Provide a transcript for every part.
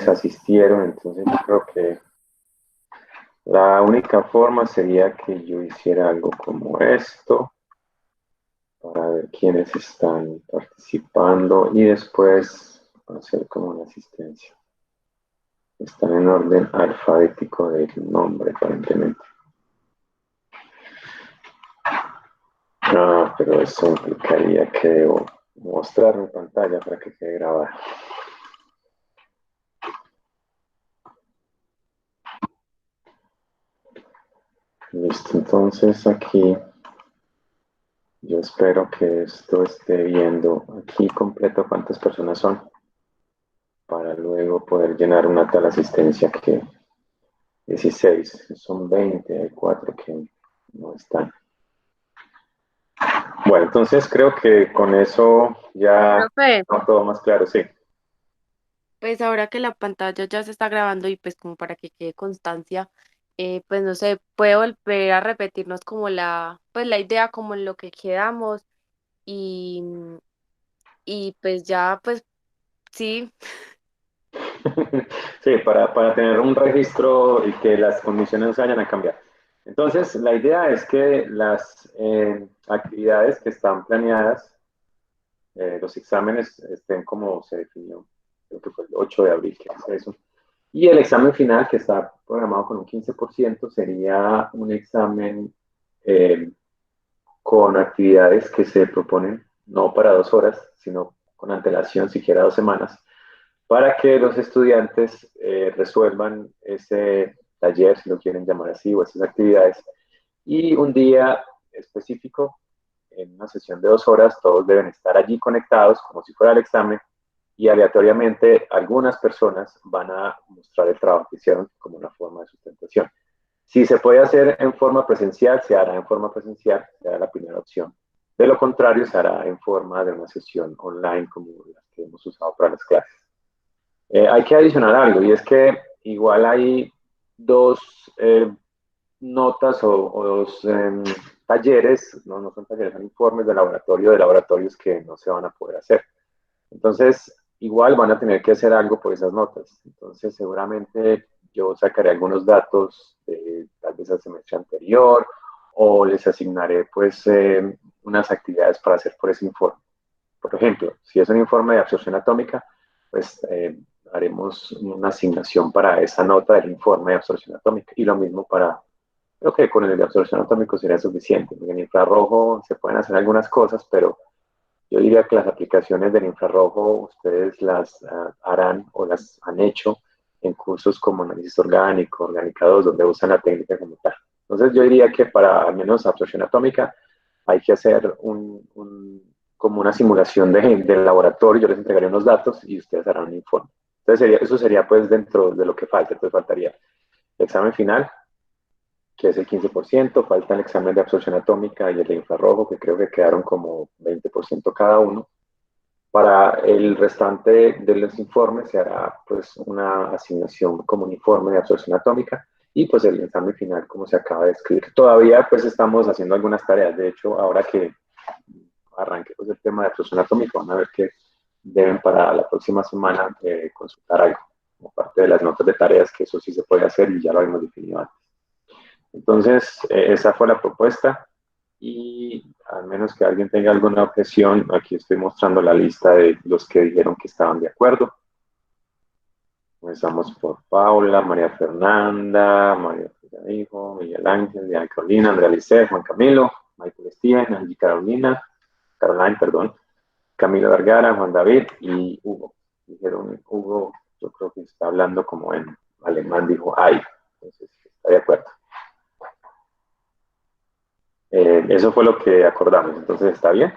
asistieron, entonces yo creo que la única forma sería que yo hiciera algo como esto para ver quiénes están participando y después hacer como una asistencia. Están en orden alfabético del nombre, aparentemente. Ah, pero eso implicaría que debo mostrar mi pantalla para que quede grabada. Listo, entonces aquí yo espero que esto esté viendo aquí completo cuántas personas son para luego poder llenar una tal asistencia que 16, son 20, hay 4 que no están. Bueno, entonces creo que con eso ya Profe, está todo más claro, sí. pues ahora que la pantalla ya se está grabando y pues como para que quede constancia, pues no sé, puede volver a repetirnos como pues la idea como en lo que quedamos y, y pues ya, pues sí, Sí, para tener un registro y que las condiciones no se vayan a cambiar. Entonces, la idea es que las actividades que están planeadas, los exámenes estén como se definió, creo que fue el 8 de abril que hace eso. Y el examen final, que está programado con un 15%, sería un examen eh, con actividades que se proponen no para 2 horas, sino con antelación, siquiera 2 semanas, para que los estudiantes resuelvan ese taller, si lo quieren llamar así, o esas actividades. Y un día específico, en una sesión de 2 horas, todos deben estar allí conectados como si fuera el examen y aleatoriamente algunas personas van a mostrar el trabajo que hicieron como una forma de sustentación. Si se puede hacer en forma presencial, se hará en forma presencial, será la primera opción. De lo contrario, se hará en forma de una sesión online como las que hemos usado para las clases. Hay que adicionar algo, y es que igual hay dos notas o dos talleres, no son talleres, son informes de laboratorios que no se van a poder hacer. Entonces, igual van a tener que hacer algo por esas notas. Entonces, seguramente yo sacaré algunos datos de tal vez el semestre anterior o les asignaré pues unas actividades para hacer por ese informe. Por ejemplo, si es un informe de absorción atómica, pues haremos una asignación para esa nota del informe de absorción atómica y lo mismo para, creo que con el de absorción atómica sería suficiente. En el infrarrojo se pueden hacer algunas cosas, pero yo diría que las aplicaciones del infrarrojo ustedes las harán o las han hecho en cursos como análisis orgánico, orgánica 2, donde usan la técnica como tal. Entonces yo diría que para al menos absorción atómica hay que hacer como una simulación del laboratorio, yo les entregaré unos datos y ustedes harán un informe. Entonces eso sería pues dentro de lo que falta, entonces faltaría el examen final, que es el 15%, falta el examen de absorción atómica y el de infrarrojo, que creo que quedaron como 20% cada uno. Para el restante de los informes se hará pues una asignación como un informe de absorción atómica y pues el examen final como se acaba de escribir. Todavía pues estamos haciendo algunas tareas, de hecho ahora que arranque pues el tema de absorción atómica van a ver que deben para la próxima semana consultar algo como parte de las notas de tareas, que eso sí se puede hacer y ya lo habíamos definido antes. Entonces, esa fue la propuesta y al menos que alguien tenga alguna objeción, aquí estoy mostrando la lista de los que dijeron que estaban de acuerdo. Comenzamos por Paula, María Fernanda, María Hijo, Miguel Ángel, Diana Carolina, Andrea Lisset, Juan Camilo, Michael Steven, Angie Carolina, Caroline, perdón, Camilo Vergara, Juan David y Hugo. Dijeron Hugo, yo creo que está hablando como en alemán, dijo ay, entonces está de acuerdo. Eso fue lo que acordamos, entonces está bien.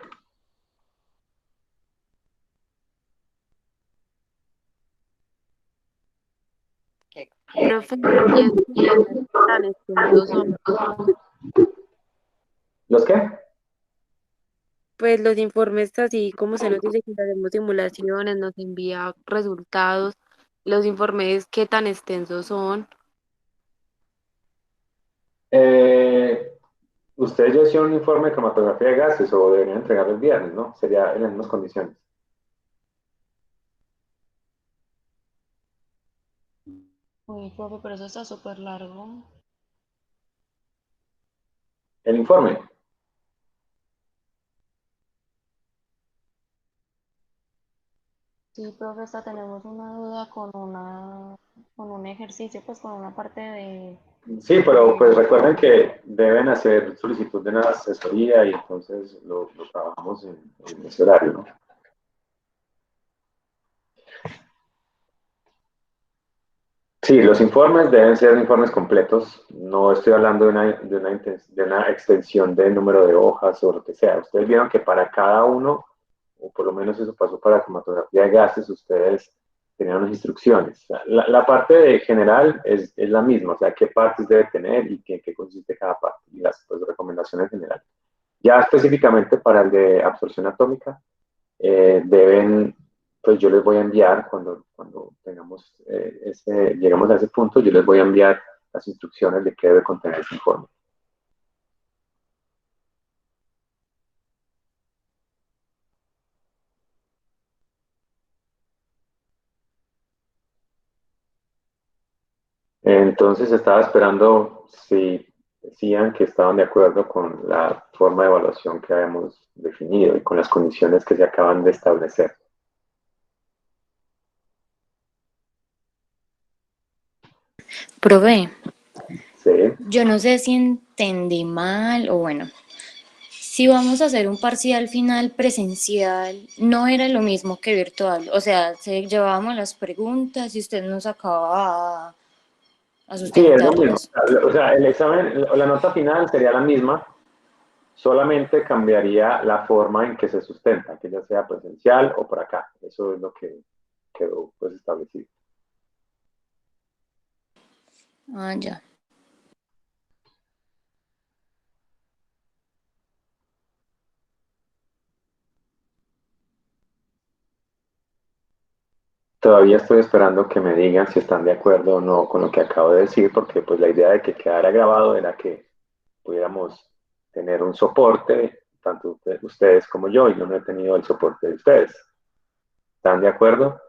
profe, y esos informes tan extensos son, ¿Los qué? pues los informes así como se nos dice que hacemos simulaciones, nos envía resultados, los informes qué tan extensos son. Eh, Ustedes ya hicieron un informe de cromatografía de gases o deberían entregarlo el viernes, ¿no? Sería en las mismas condiciones. Uy, profe, pero eso está súper largo. El informe. Sí, profe, hasta tenemos una duda con un ejercicio, pues con una parte Sí, pero pues de, recuerden que deben hacer solicitud de una asesoría y entonces lo trabajamos en ese horario, ¿no? Sí, los informes deben ser informes completos. No estoy hablando de una extensión de número de hojas o lo que sea. Ustedes vieron que para cada uno, o por lo menos eso pasó para la cromatografía de gases, ustedes tenían unas instrucciones. O sea, la parte de general es la misma, o sea, qué partes debe tener y qué consiste cada parte, y las pues, recomendaciones generales. Ya específicamente para el de absorción atómica, deben, pues yo les voy a enviar, cuando tengamos llegamos a ese punto, yo les voy a enviar las instrucciones de qué debe contener ese informe. Entonces estaba esperando si decían que estaban de acuerdo con la forma de evaluación que habíamos definido y con las condiciones que se acaban de establecer. Profe, Sí, yo no sé si entendí mal o bueno, si vamos a hacer un parcial final presencial, no era lo mismo que virtual. O sea, se llevábamos las preguntas y usted nos acababa a sí, es lo mismo. sustentarlas. O sea, el examen, la nota final sería la misma, solamente cambiaría la forma en que se sustenta, que ya sea presencial o por acá. Eso es lo que quedó pues establecido. Ah, ya. Todavía estoy esperando que me digan si están de acuerdo o no con lo que acabo de decir, porque pues la idea de que quedara grabado era que pudiéramos tener un soporte, tanto ustedes como yo, y yo no he tenido el soporte de ustedes. ¿Están de acuerdo?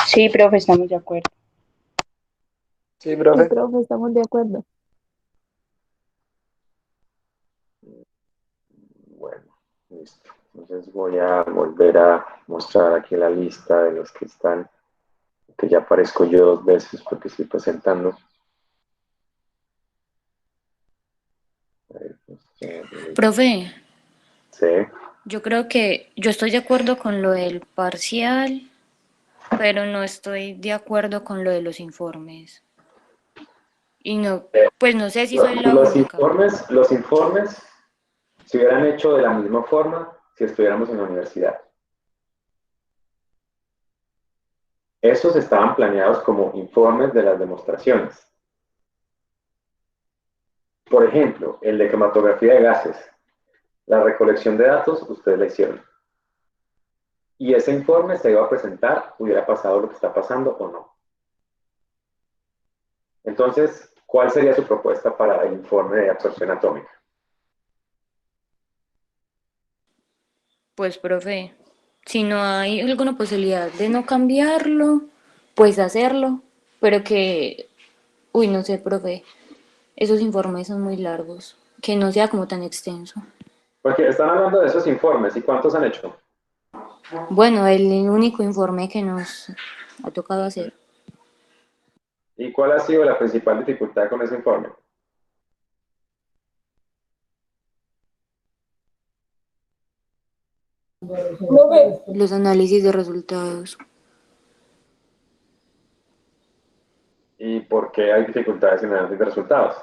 Sí, profe, estamos de acuerdo. Sí, Sí, profe. profe, estamos de acuerdo. Bueno, listo. Entonces voy a volver a mostrar aquí la lista de los que están, que ya aparezco yo dos veces porque estoy presentando. Profe, Sí. yo creo que yo estoy de acuerdo con lo del parcial, pero no estoy de acuerdo con lo de los informes. Y no, pues no sé si soy la única. Los informes se hubieran hecho de la misma forma si estuviéramos en la universidad. Esos estaban planeados como informes de las demostraciones. Por ejemplo, el de cromatografía de gases. La recolección de datos, ustedes la hicieron. Y ese informe se iba a presentar, hubiera pasado lo que está pasando o no. Entonces, ¿cuál sería su propuesta para el informe de absorción atómica? Pues, profe, si no hay alguna posibilidad de no cambiarlo, pues hacerlo, pero que, uy, no sé, profe, esos informes son muy largos, que no sea como tan extenso. Porque están hablando de esos informes, ¿y cuántos han hecho? Bueno, el único informe que nos ha tocado hacer. ¿Y cuál ha sido la principal dificultad con ese informe? Los análisis de resultados. ¿Y por qué hay dificultades en el análisis de resultados?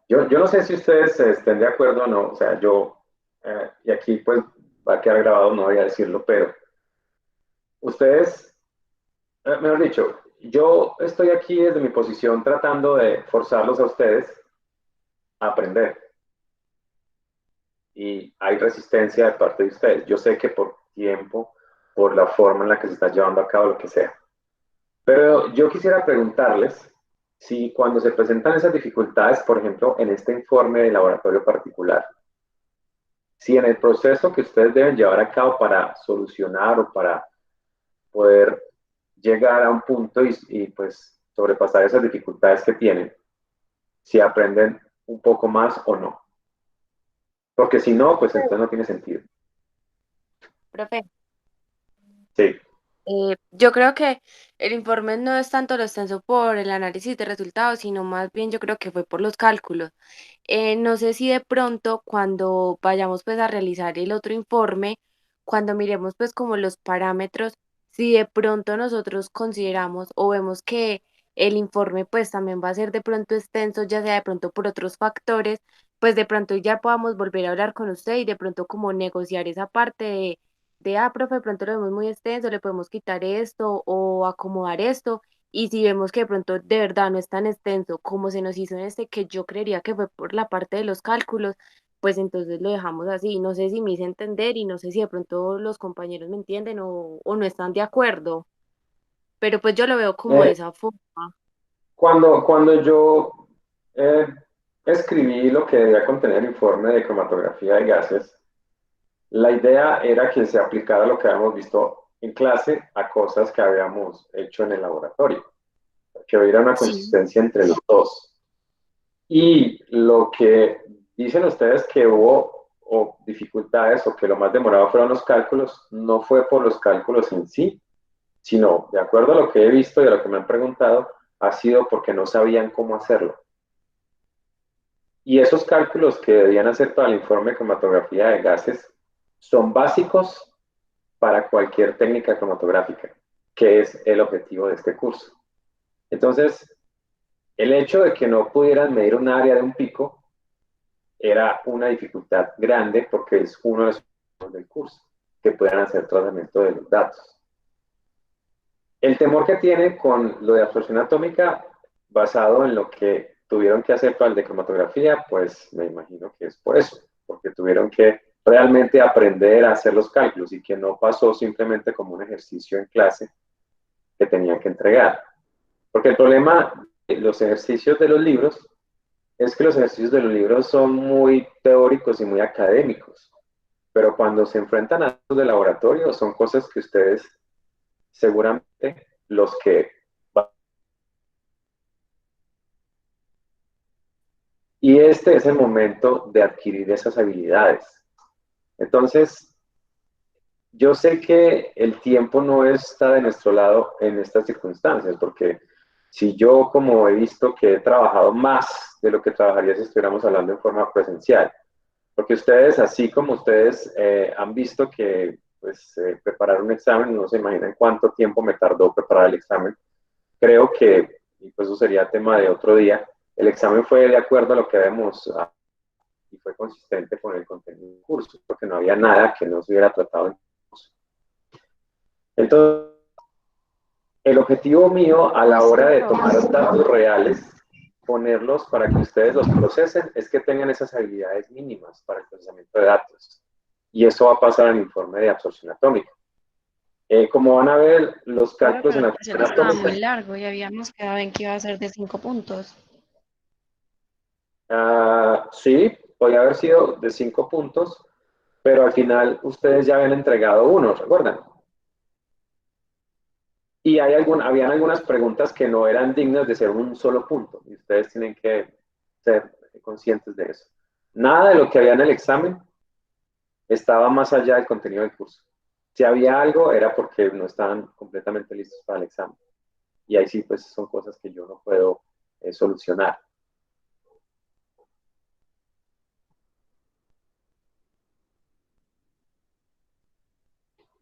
Yo no sé si ustedes estén de acuerdo o no, o sea, y aquí pues va a quedar grabado, no voy a decirlo, pero ustedes, mejor dicho, yo estoy aquí desde mi posición tratando de forzarlos a ustedes a aprender y hay resistencia de parte de ustedes. Yo sé que por tiempo, por la forma en la que se está llevando a cabo lo que sea, pero yo quisiera preguntarles si cuando se presentan esas dificultades, por ejemplo, en este informe de laboratorio particular, si en el proceso que ustedes deben llevar a cabo para solucionar o para poder llegar a un punto pues sobrepasar esas dificultades que tienen, si aprenden un poco más o no. Porque si no, pues entonces no tiene sentido. Profe, Sí, yo creo que el informe no es tanto lo extenso por el análisis de resultados, sino más bien yo creo que fue por los cálculos. No sé si de pronto cuando vayamos pues a realizar el otro informe, cuando miremos pues como los parámetros, si de pronto nosotros consideramos o vemos que el informe pues también va a ser de pronto extenso, ya sea de pronto por otros factores, pues de pronto ya podamos volver a hablar con usted y de pronto como negociar esa parte profe, de pronto lo vemos muy extenso, le podemos quitar esto o acomodar esto. Y si vemos que de pronto de verdad no es tan extenso como se nos hizo en este, que yo creería que fue por la parte de los cálculos, pues entonces lo dejamos así. No sé si me hice entender y no sé si de pronto los compañeros me entienden o no están de acuerdo, pero pues yo lo veo como de Eh, esa forma. cuando yo eh, escribí lo que debía contener el informe de cromatografía de gases, la idea era que se aplicara lo que habíamos visto en clase a cosas que habíamos hecho en el laboratorio, que hubiera una Sí, consistencia entre los dos. Y lo que dicen ustedes que hubo o dificultades o que lo más demorado fueron los cálculos, no fue por los cálculos en sí, sino, de acuerdo a lo que he visto y a lo que me han preguntado, ha sido porque no sabían cómo hacerlo. Y esos cálculos que debían hacer para el informe de cromatografía de gases son básicos para cualquier técnica cromatográfica, que es el objetivo de este curso. Entonces, el hecho de que no pudieran medir un área de un pico era una dificultad grande porque es uno de los objetivos del curso, que puedan hacer tratamiento de los datos. El temor que tiene con lo de absorción atómica, basado en lo que tuvieron que hacer para el de cromatografía, pues me imagino que es por eso, porque tuvieron que realmente aprender a hacer los cálculos y que no pasó simplemente como un ejercicio en clase que tenían que entregar. Porque el problema de los ejercicios de los libros es que los ejercicios de los libros son muy teóricos y muy académicos, pero cuando se enfrentan a los de laboratorio son cosas que ustedes seguramente los que y este es el momento de adquirir esas habilidades. Entonces, yo sé que el tiempo no está de nuestro lado en estas circunstancias, porque si yo, como he visto que he trabajado más de lo que trabajaría si estuviéramos hablando en forma presencial, porque ustedes, así como ustedes han visto que pues, preparar un examen, no se imaginan cuánto tiempo me tardó preparar el examen, creo que, y pues eso sería tema de otro día, el examen fue de acuerdo a lo que vemos y fue consistente con el contenido del curso, porque no había nada que no se hubiera tratado en el curso. Entonces, el objetivo mío a la hora Listo, de profe. tomar datos reales, ponerlos para que ustedes los procesen, es que tengan esas habilidades mínimas para el procesamiento de datos. Y eso va a pasar en el informe de absorción atómica. Como van a ver, los Profe, cálculos pero en el parcial absorción estaba atómica, muy largo y habíamos quedado en que iba a ser de 5 puntos. sí, podría haber sido de 5 puntos, pero al final ustedes ya habían entregado uno, ¿recuerdan? Y habían algunas preguntas que no eran dignas de ser un solo punto, y ustedes tienen que ser conscientes de eso. Nada de lo que había en el examen estaba más allá del contenido del curso. Si había algo, era porque no estaban completamente listos para el examen. Y ahí sí, pues son cosas que yo no puedo solucionar.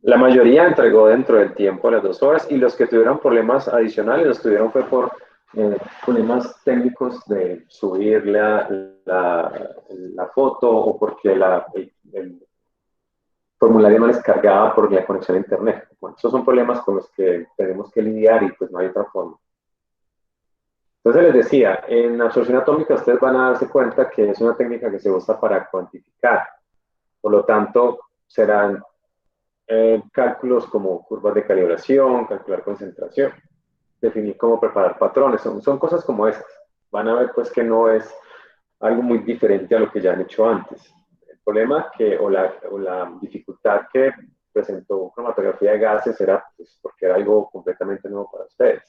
La mayoría entregó dentro del tiempo las 2 horas y los que tuvieron problemas adicionales los tuvieron fue por problemas técnicos de subir la foto o porque el formulario no les cargaba por la conexión a internet. Bueno, esos son problemas con los que tenemos que lidiar y pues no hay otra forma. Entonces les decía, en absorción atómica ustedes van a darse cuenta que es una técnica que se usa para cuantificar. Por lo tanto, serán cálculos como curvas de calibración, calcular concentración. definir cómo preparar patrones, son cosas como esas. Van a ver pues que no es algo muy diferente a lo que ya han hecho antes. El problema o la dificultad que presentó cromatografía de gases era pues, porque era algo completamente nuevo para ustedes.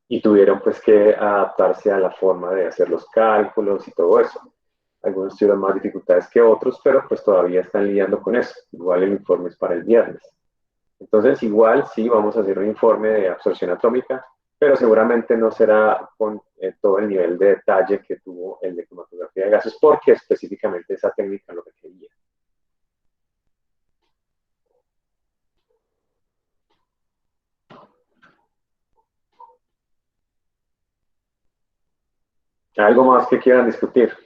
Y tuvieron pues que adaptarse a la forma de hacer los cálculos y todo eso. Algunos tuvieron más dificultades que otros, pero pues todavía están lidiando con eso. Igual el informe es para el viernes. Entonces, igual sí vamos a hacer un informe de absorción atómica, pero seguramente no será con todo el nivel de detalle que tuvo el de cromatografía de gases, porque específicamente esa técnica lo requería. ¿Algo más que quieran discutir?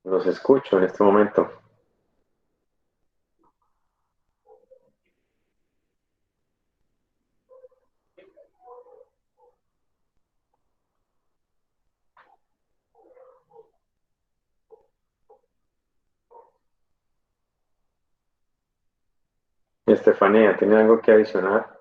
Los escucho en este momento. Estefanía, ¿tiene algo que adicionar?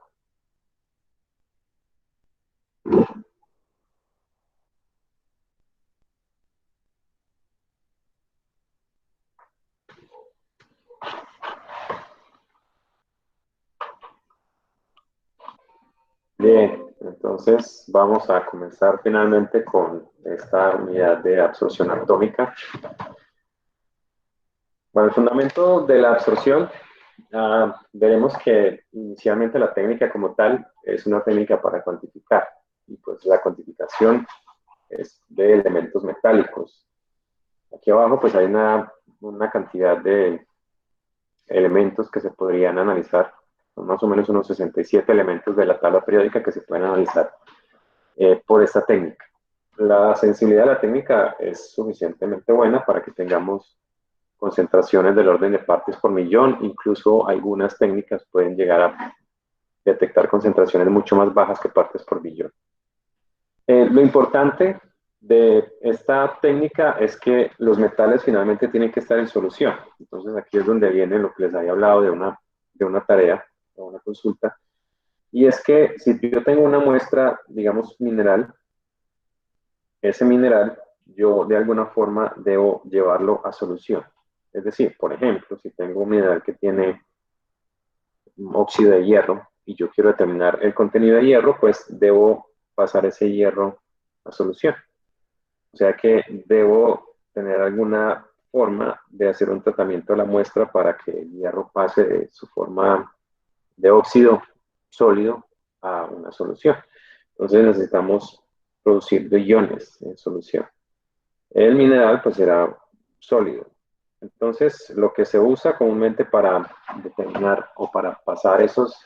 Bien, entonces vamos a comenzar finalmente con esta unidad de absorción atómica. Bueno, el fundamento de la absorción, veremos que inicialmente la técnica como tal es una técnica para cuantificar, y pues la cuantificación es de elementos metálicos. Aquí abajo pues hay una cantidad de elementos que se podrían analizar, son más o menos unos 67 elementos de la tabla periódica que se pueden analizar por esta técnica. La sensibilidad de la técnica es suficientemente buena para que tengamos concentraciones del orden de partes por millón, incluso algunas técnicas pueden llegar a detectar concentraciones mucho más bajas que partes por billón. Lo importante de esta técnica es que los metales finalmente tienen que estar en solución. Entonces aquí es donde viene lo que les había hablado de una tarea o una consulta. Y es que si yo tengo una muestra, digamos, mineral, ese mineral yo de alguna forma debo llevarlo a solución. Es decir, por ejemplo, si tengo un mineral que tiene óxido de hierro y yo quiero determinar el contenido de hierro, pues debo pasar ese hierro a solución. O sea que debo tener alguna forma de hacer un tratamiento de la muestra para que el hierro pase de su forma de óxido sólido a una solución. Entonces necesitamos producir de iones en solución. El mineral pues será sólido. Entonces lo que se usa comúnmente para determinar o para pasar esos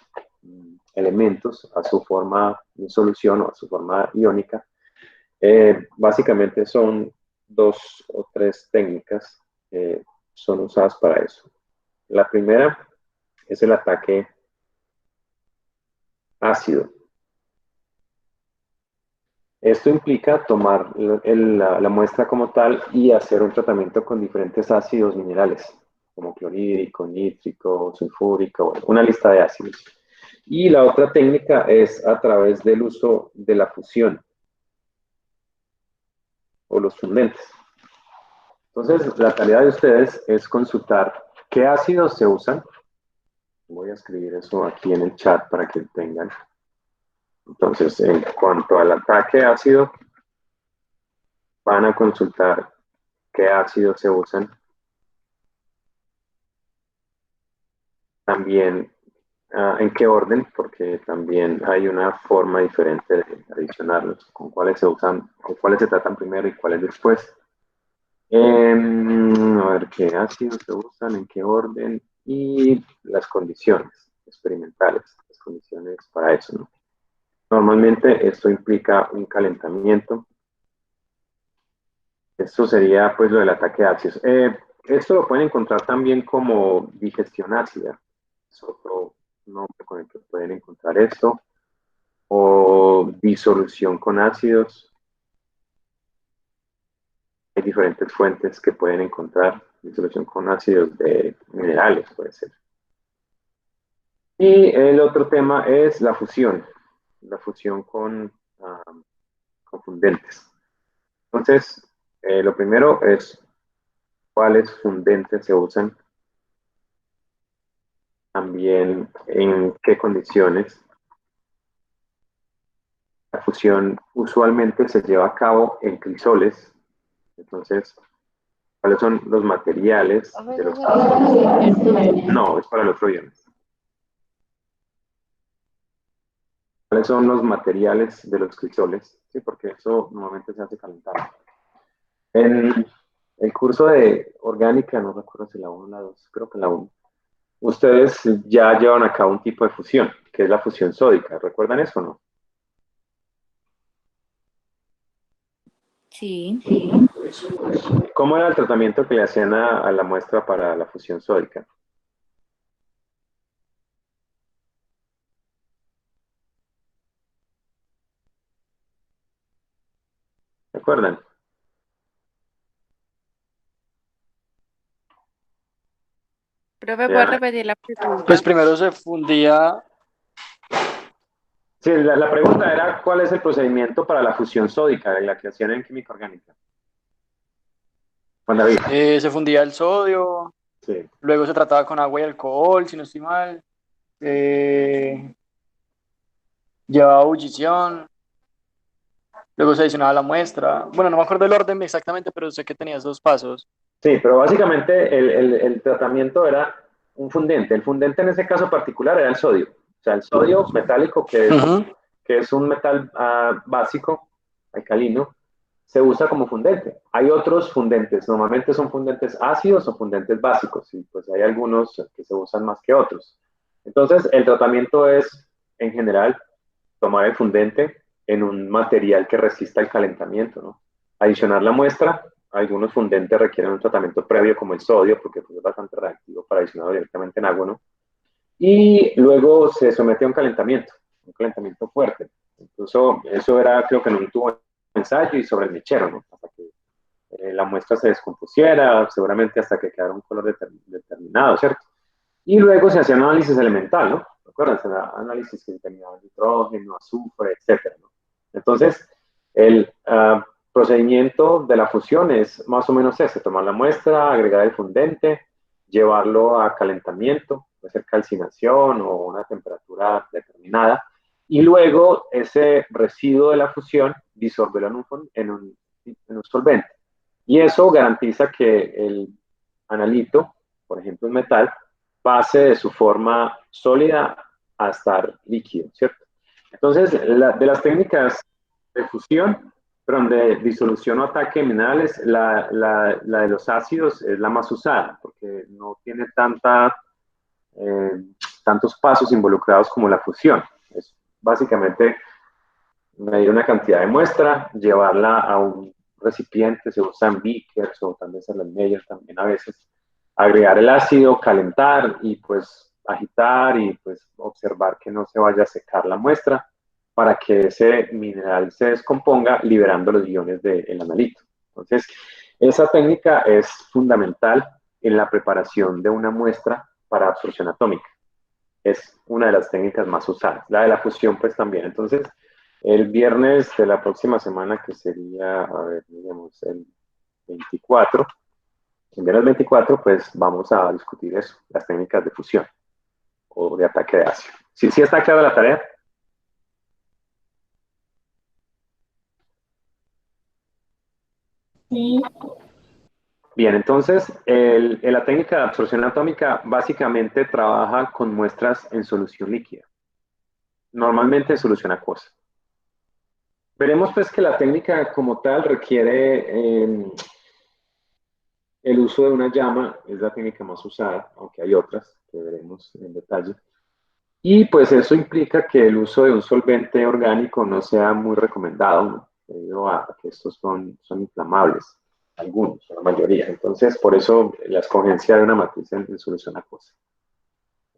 elementos a su forma de solución o a su forma iónica, básicamente son dos o tres técnicas que son usadas para eso. La primera es el ataque ácido. Esto implica tomar la muestra como tal y hacer un tratamiento con diferentes ácidos minerales, como clorhídrico, nítrico, sulfúrico, una lista de ácidos. Y la otra técnica es a través del uso de la fusión o los fundentes. Entonces, la tarea de ustedes es consultar qué ácidos se usan. Voy a escribir eso aquí en el chat para que tengan. Entonces, en cuanto al ataque ácido, van a consultar qué ácidos se usan. También en qué orden, porque también hay una forma diferente de adicionarlos, con cuáles se usan, con cuáles se tratan primero y cuáles después. A ver qué ácidos se usan, en qué orden y las condiciones experimentales, las condiciones para eso, ¿no? Normalmente esto implica un calentamiento. Esto sería pues lo del ataque ácido. Esto lo pueden encontrar también como digestión ácida. Es otro nombre con el que pueden encontrar esto. O disolución con ácidos. Hay diferentes fuentes que pueden encontrar disolución con ácidos de minerales, puede ser. Y el otro tema es la fusión con fundentes. Entonces, lo primero es cuáles fundentes se usan, también en qué condiciones. La fusión usualmente se lleva a cabo en crisoles. Entonces, ¿cuáles son los materiales de los crisoles? No, es para el otro viernes. ¿Cuáles son los materiales de los crisoles? Sí, porque eso normalmente se hace calentar. En el curso de orgánica, no recuerdo si la 1 o la 2, creo que la 1, ustedes ya llevan a cabo un tipo de fusión, que es la fusión sódica. ¿Recuerdan eso o no? Sí. ¿Cómo era el tratamiento que le hacían a la muestra para la fusión sódica? ¿Recuerdan? Profe, ¿puede Ya. repetir la pregunta? Pues primero se fundía, Sí, la pregunta era, ¿cuál es el procedimiento para la fusión sódica de la que hacían en química orgánica? Juan David. se fundía el sodio, Sí. luego se trataba con agua y alcohol, si no estoy mal, eh, llevaba ebullición, luego se adicionaba la muestra. Bueno, no me acuerdo el orden exactamente, pero sé que tenía esos pasos. Sí, pero básicamente el tratamiento era un fundente. El fundente en ese caso particular era el sodio. O sea, el sodio metálico, Ujú. que es un metal básico, alcalino, se usa como fundente. Hay otros fundentes, normalmente son fundentes ácidos o fundentes básicos, y pues hay algunos que se usan más que otros. Entonces, el tratamiento es, en general, tomar el fundente en un material que resista el calentamiento, ¿no? Adicionar la muestra. Algunos fundentes requieren un tratamiento previo, como el sodio, porque pues, es bastante reactivo para adicionarlo directamente en agua, ¿no? Y luego se somete a un calentamiento fuerte. Incluso eso era, creo que en un tubo de ensayo y sobre el mechero, ¿no? Hasta que la muestra se descompusiera, seguramente hasta que quedara un color determinado, ¿cierto? Y luego se hacía un análisis elemental, ¿no? ¿Recuerdan? Se da análisis que tenía nitrógeno, azufre, etcétera, ¿no? Entonces, el procedimiento de la fusión es más o menos ese: tomar la muestra, agregar el fundente, llevarlo a calentamiento, puede ser calcinación o una temperatura determinada, y luego ese residuo de la fusión disolverlo en un solvente. Y eso garantiza que el analito, por ejemplo, el metal, pase de su forma sólida a estar líquido, ¿cierto? Entonces, de las técnicas de fusión, perdón, de disolución o ataque de minerales, la de los ácidos es la más usada, porque no tiene eh, tantos pasos involucrados como la fusión. Es básicamente medir una cantidad de muestra, llevarla a un recipiente, se usan beakers o también se les medir también a veces, agregar el ácido, calentar y pues agitar y pues observar que no se vaya a secar la muestra para que ese mineral se descomponga liberando los iones del analito. Entonces, esa técnica es fundamental en la preparación de una muestra para absorción atómica. Es una de las técnicas más usadas. La de la fusión, pues también. Entonces, el viernes de la próxima semana, que sería, a ver, digamos, el 24, el viernes 24, pues vamos a discutir eso, las técnicas de fusión o de ataque de ácido. ¿Sí, sí está clara la tarea? Sí. Bien, entonces, la técnica de absorción atómica básicamente trabaja con muestras en solución líquida, normalmente en solución acuosa. Veremos pues que la técnica como tal requiere el uso de una llama, es la técnica más usada, aunque hay otras que veremos en detalle. Y pues eso implica que el uso de un solvente orgánico no sea muy recomendado, ¿no? Debido a que estos son inflamables, algunos, la mayoría. Entonces, por eso la escogencia de una matriz en solución acuosa.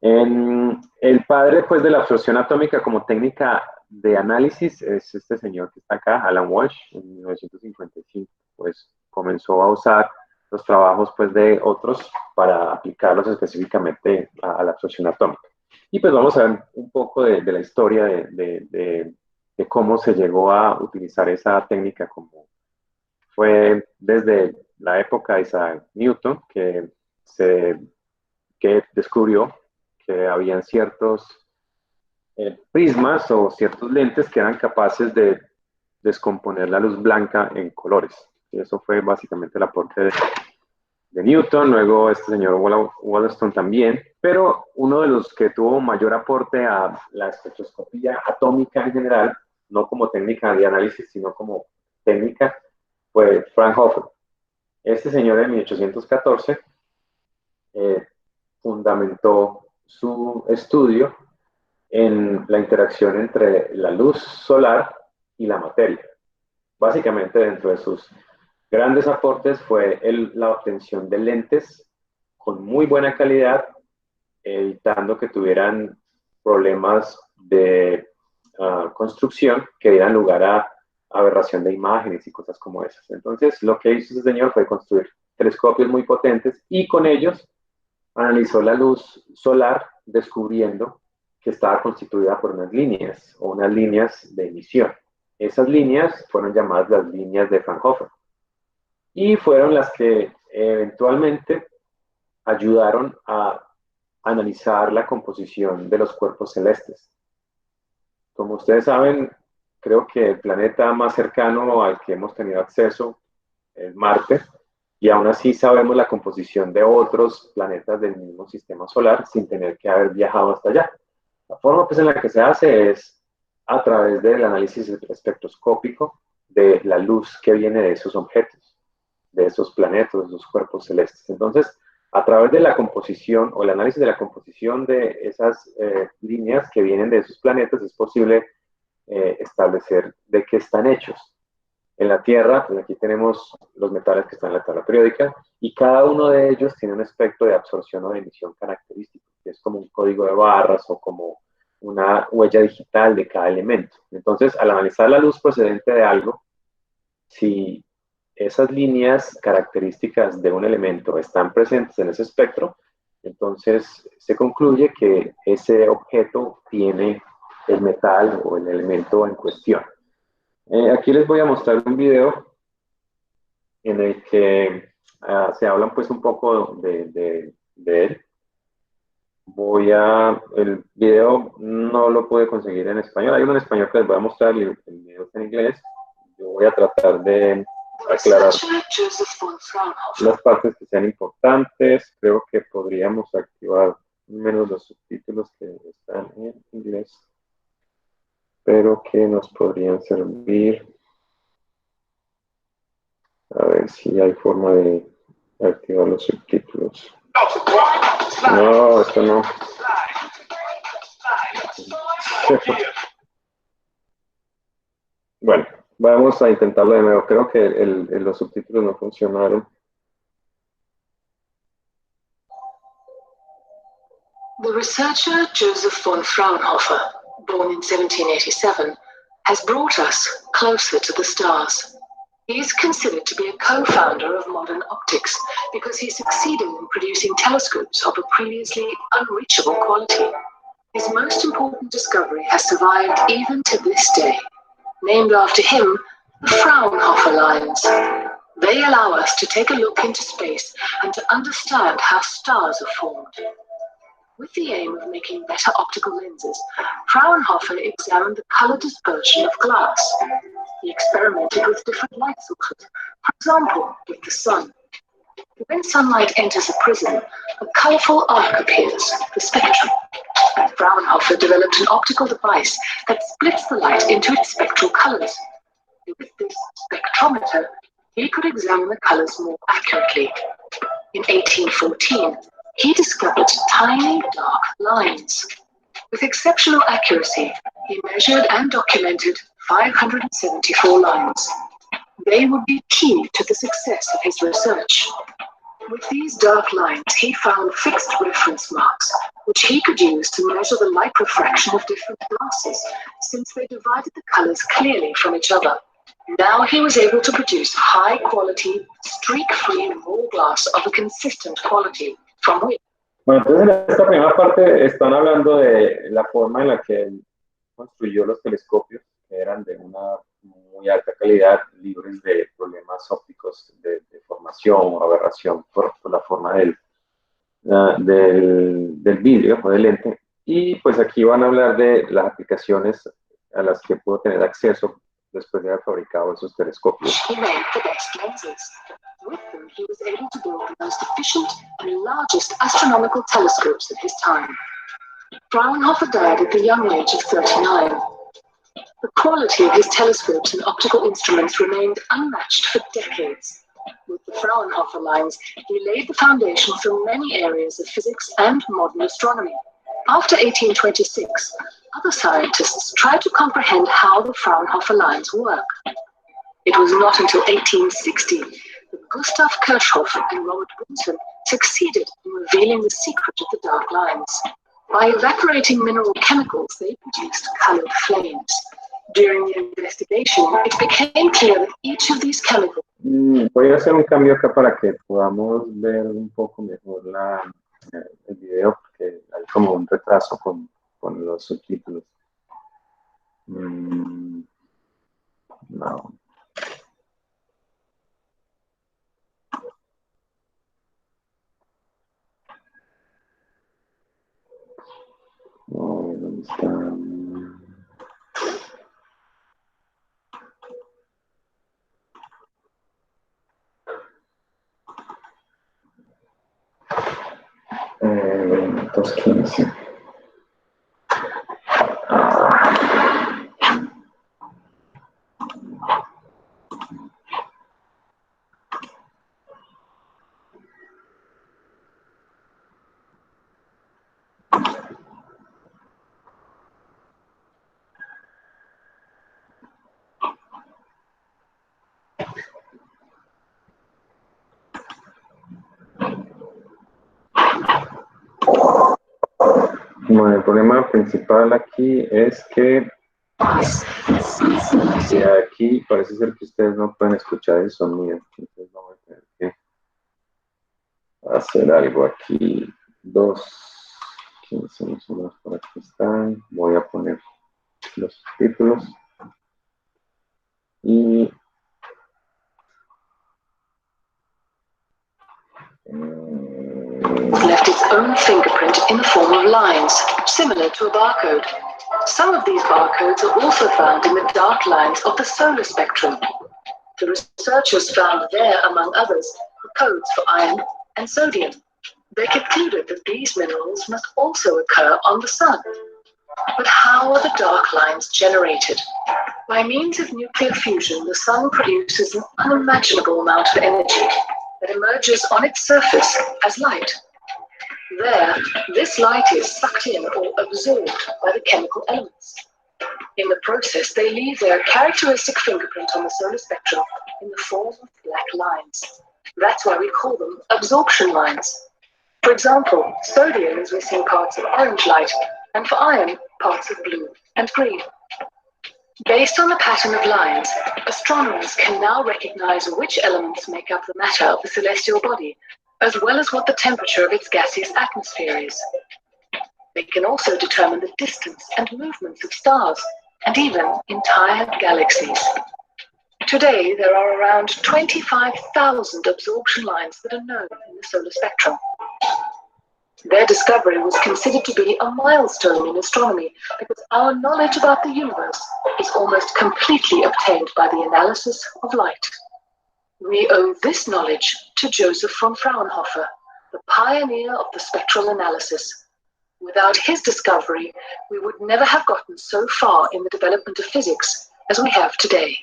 El padre pues, de la absorción atómica como técnica de análisis es este señor que está acá, Alan Walsh, en 1955. Pues comenzó a usar los trabajos pues, de otros para aplicarlos específicamente a la absorción atómica. Y pues vamos a ver un poco de la historia de cómo se llegó a utilizar esa técnica. Como fue desde la época de Isaac Newton que descubrió que habían ciertos prismas o ciertos lentes que eran capaces de descomponer la luz blanca en colores. Y eso fue básicamente el aporte de Newton. Luego este señor Wollaston también, pero uno de los que tuvo mayor aporte a la espectroscopía atómica en general, no como técnica de análisis, sino como técnica, fue Fraunhofer. Este señor en 1814 fundamentó su estudio en la interacción entre la luz solar y la materia. Básicamente, dentro de sus grandes aportes fue la obtención de lentes con muy buena calidad, evitando que tuvieran problemas de construcción que dieran lugar a aberración de imágenes y cosas como esas. Entonces, lo que hizo ese señor fue construir telescopios muy potentes y con ellos analizó la luz solar, descubriendo que estaba constituida por unas líneas o unas líneas de emisión. Esas líneas fueron llamadas las líneas de Fraunhofer y fueron las que eventualmente ayudaron a analizar la composición de los cuerpos celestes. Como ustedes saben, creo que el planeta más cercano al que hemos tenido acceso es Marte, y aún así sabemos la composición de otros planetas del mismo sistema solar sin tener que haber viajado hasta allá. La forma pues, en la que se hace es a través del análisis espectroscópico de la luz que viene de esos objetos, de esos planetas, de esos cuerpos celestes. Entonces, a través de la composición o el análisis de la composición de esas líneas que vienen de esos planetas, es posible establecer de qué están hechos. En la Tierra, pues aquí tenemos los metales que están en la tabla periódica, y cada uno de ellos tiene un espectro de absorción o de emisión característico, que es como un código de barras o como una huella digital de cada elemento. Entonces, al analizar la luz procedente de algo, si esas líneas características de un elemento están presentes en ese espectro, entonces se concluye que ese objeto tiene el metal o el elemento en cuestión. Aquí les voy a mostrar un video en el que se hablan pues un poco de él. El video no lo pude conseguir en español, hay uno en español que les voy a mostrar, el video está en inglés. Yo voy a tratar de aclarar las partes que sean importantes. Creo que podríamos activar menos los subtítulos que están en inglés, pero que nos podrían servir. A ver si hay forma de activar los subtítulos. No, esto no. Bueno, vamos a intentarlo de nuevo. Creo que los subtítulos no funcionaron. The researcher Joseph von Fraunhofer, born in 1787, has brought us closer to the stars. He is considered to be a co-founder of modern optics because he succeeded in producing telescopes of a previously unreachable quality. His most important discovery has survived even to this day. Named after him, the Fraunhofer lines. They allow us to take a look into space and to understand how stars are formed. With the aim of making better optical lenses, Fraunhofer examined the color dispersion of glass. He experimented with different light sources, for example, with the sun. When sunlight enters a prism, a colorful arc appears, the spectrum. Fraunhofer developed an optical device that splits the light into its spectral colors. With this spectrometer, he could examine the colors more accurately. In 1814, he discovered tiny dark lines. With exceptional accuracy, he measured and documented 574 lines. They would be key to the success of his research. With these dark lines, he found fixed reference marks, which he could use to measure the light refraction of different glasses, since they divided the colors clearly from each other. Now he was able to produce high-quality, streak-free raw glass of a consistent quality, from which... Bueno, entonces en esta primera parte están hablando de la forma en la que él construyó los telescopios, que eran de una muy alta calidad, libres de problemas ópticos de deformación o aberración por la forma del vidrio o del lente. Y pues aquí van a hablar de las aplicaciones a las que pudo tener acceso después de haber fabricado esos telescopios. He made the best lenses. With them, he was able to build the most efficient and largest astronomical telescopes of his time. Fraunhofer died at the young age of 39. The quality of his telescopes and optical instruments remained unmatched for decades. With the Fraunhofer lines, he laid the foundation for many areas of physics and modern astronomy. After 1826, other scientists tried to comprehend how the Fraunhofer lines work. It was not until 1860 that Gustav Kirchhoff and Robert Bunsen succeeded in revealing the secret of the dark lines. By evaporating mineral chemicals, they produced colored flames. During the investigation, it became clear that each of these chemicals... Voy a hacer un cambio acá para que podamos ver un poco mejor el video, porque hay como un retraso con los subtítulos. No. ¿Dónde está? Entonces, 15. Bueno, el problema principal aquí es que aquí parece ser que ustedes no pueden escuchar el sonido, entonces vamos a tener que hacer algo aquí. 2:15 más o menos por aquí están. Voy a poner los subtítulos y left its own fingerprint in the form of lines, similar to a barcode. Some of these barcodes are also found in the dark lines of the solar spectrum. The researchers found there, among others, the codes for iron and sodium. They concluded that these minerals must also occur on the Sun. But how are the dark lines generated? By means of nuclear fusion, the Sun produces an unimaginable amount of energy that emerges on its surface as light. There, this light is sucked in or absorbed by the chemical elements. In the process, they leave their characteristic fingerprint on the solar spectrum in the form of black lines. That's why we call them absorption lines. For example, sodium is missing parts of orange light, and for iron, parts of blue and green. Based on the pattern of lines, astronomers can now recognize which elements make up the matter of the celestial body, as well as what the temperature of its gaseous atmosphere is. They can also determine the distance and movements of stars, and even entire galaxies. Today, there are around 25,000 absorption lines that are known in the solar spectrum. Their discovery was considered to be a milestone in astronomy because our knowledge about the universe is almost completely obtained by the analysis of light. We owe this knowledge to Joseph von Fraunhofer, the pioneer of the spectral analysis. Without his discovery, we would never have gotten so far in the development of physics as we have today.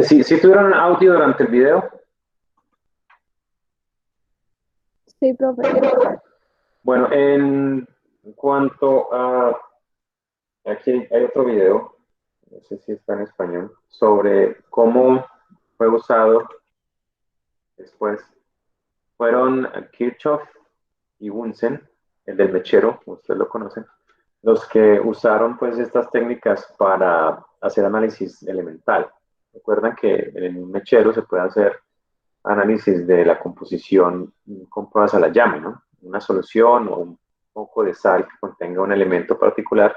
¿Sí tuvieron audio durante el video? Sí, profe. Bueno, en cuanto a... Aquí hay otro video, no sé si está en español, sobre cómo fue usado después. Fueron Kirchhoff y Bunsen el del mechero, ustedes lo conocen, los que usaron pues estas técnicas para hacer análisis elemental. Recuerdan que en un mechero se puede hacer análisis de la composición con pruebas a la llama, ¿no? Una solución o un poco de sal que contenga un elemento particular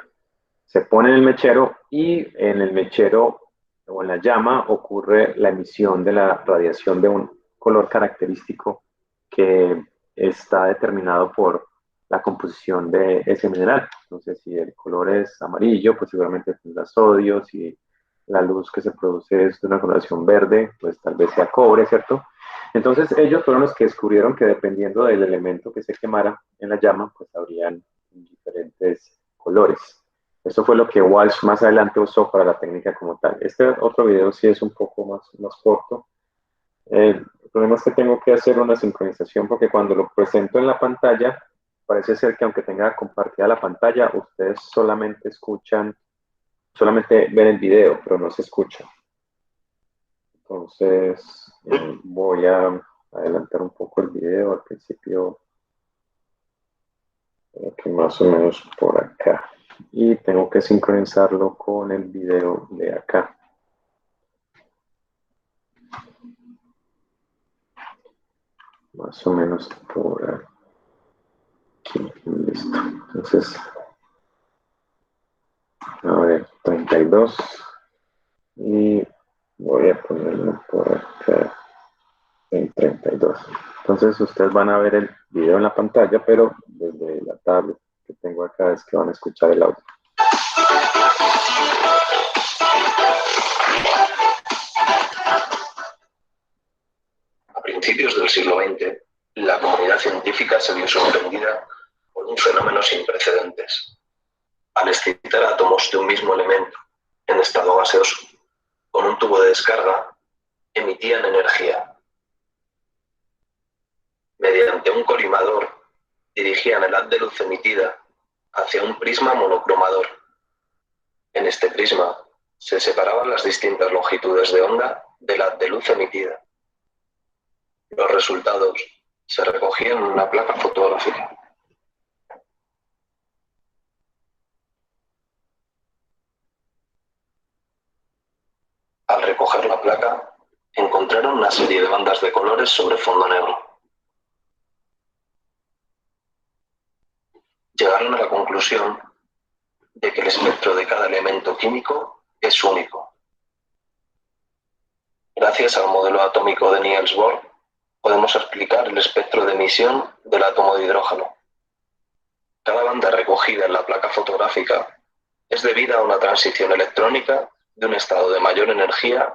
se pone en el mechero y en el mechero o en la llama ocurre la emisión de la radiación de un color característico que está determinado por la composición de ese mineral. Entonces, si el color es amarillo, pues seguramente tendrá sodio. Si la luz que se produce es de una coloración verde, pues tal vez sea cobre, ¿cierto? Entonces, ellos fueron los que descubrieron que dependiendo del elemento que se quemara en la llama, pues habrían diferentes colores. Eso fue lo que Walsh más adelante usó para la técnica como tal. Este otro video sí es un poco más corto. El problema es que tengo que hacer una sincronización porque cuando lo presento en la pantalla, parece ser que aunque tenga compartida la pantalla, ustedes solamente escuchan, solamente ven el video, pero no se escucha. Entonces, voy a adelantar un poco el video. Al principio, aquí más o menos por acá. Y tengo que sincronizarlo con el video de acá. Más o menos por aquí. Listo. Entonces, a ver, 32. Y voy a ponerlo por acá en 32. Entonces, ustedes van a ver el video en la pantalla, pero desde la tablet que tengo acá es que van a escuchar el audio. A principios del siglo XX, la comunidad científica se vio sorprendida por un fenómeno sin precedentes. Al excitar átomos de un mismo elemento en estado gaseoso con un tubo de descarga, emitían energía. Mediante un colimador, dirigían el haz de luz emitida hacia un prisma monocromador. En este prisma se separaban las distintas longitudes de onda del haz de luz emitida. Los resultados se recogían en una placa fotográfica. Al recoger la placa, encontraron una serie de bandas de colores sobre fondo negro. Llegaron a la conclusión de que el espectro de cada elemento químico es único. Gracias al modelo atómico de Niels Bohr, podemos explicar el espectro de emisión del átomo de hidrógeno. Cada banda recogida en la placa fotográfica es debida a una transición electrónica de un estado de mayor energía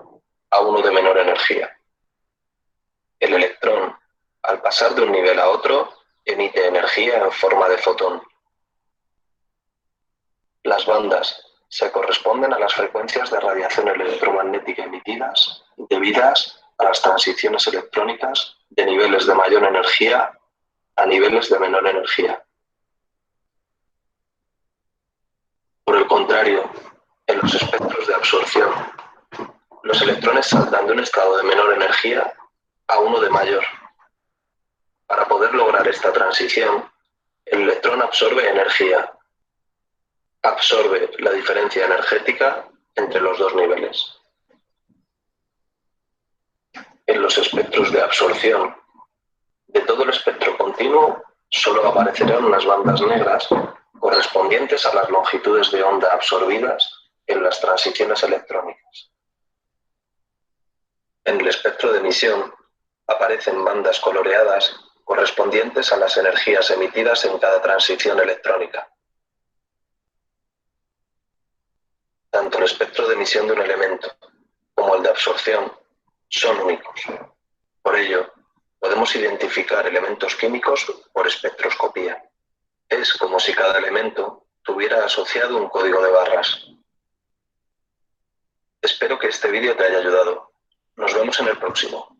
a uno de menor energía. El electrón, al pasar de un nivel a otro, emite energía en forma de fotón. Las bandas se corresponden a las frecuencias de radiación electromagnética emitidas debidas a las transiciones electrónicas de niveles de mayor energía a niveles de menor energía. Por el contrario, en los espectros de absorción, los electrones saltan de un estado de menor energía a uno de mayor. Para poder lograr esta transición, el electrón absorbe energía. Absorbe la diferencia energética entre los dos niveles. En los espectros de absorción, de todo el espectro continuo, solo aparecerán unas bandas negras correspondientes a las longitudes de onda absorbidas en las transiciones electrónicas. En el espectro de emisión aparecen bandas coloreadas correspondientes a las energías emitidas en cada transición electrónica. Tanto el espectro de emisión de un elemento como el de absorción son únicos. Por ello, podemos identificar elementos químicos por espectroscopía. Es como si cada elemento tuviera asociado un código de barras. Espero que este vídeo te haya ayudado. Nos vemos en el próximo.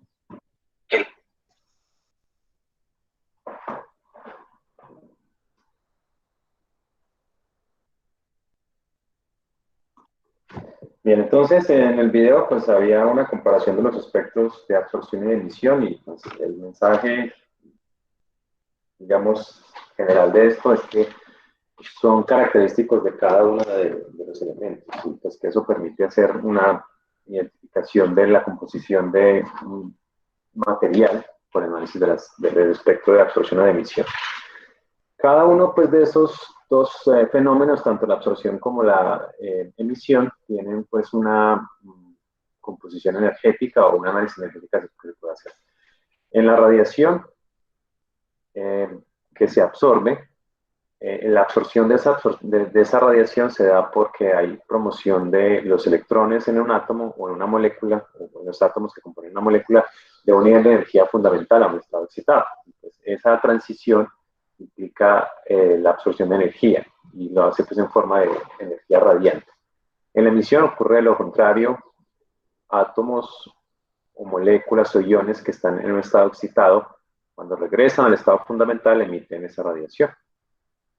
Bien, entonces en el video pues había una comparación de los espectros de absorción y de emisión y pues, el mensaje, digamos, general de esto es que son característicos de cada uno de los elementos, y pues que eso permite hacer una identificación de la composición de un material por el análisis del espectro de absorción o de emisión. Cada uno pues, de esos dos fenómenos, tanto la absorción como la emisión, tienen pues una composición energética o un análisis energético que se puede hacer. En la radiación que se absorbe, la absorción de esa radiación se da porque hay promoción de los electrones en un átomo o en una molécula, o en los átomos que componen una molécula, de un nivel de energía fundamental a un estado excitado. Entonces, esa transición implica la absorción de energía y lo hace pues, en forma de energía radiante. En la emisión ocurre lo contrario, átomos o moléculas o iones que están en un estado excitado, cuando regresan al estado fundamental emiten esa radiación.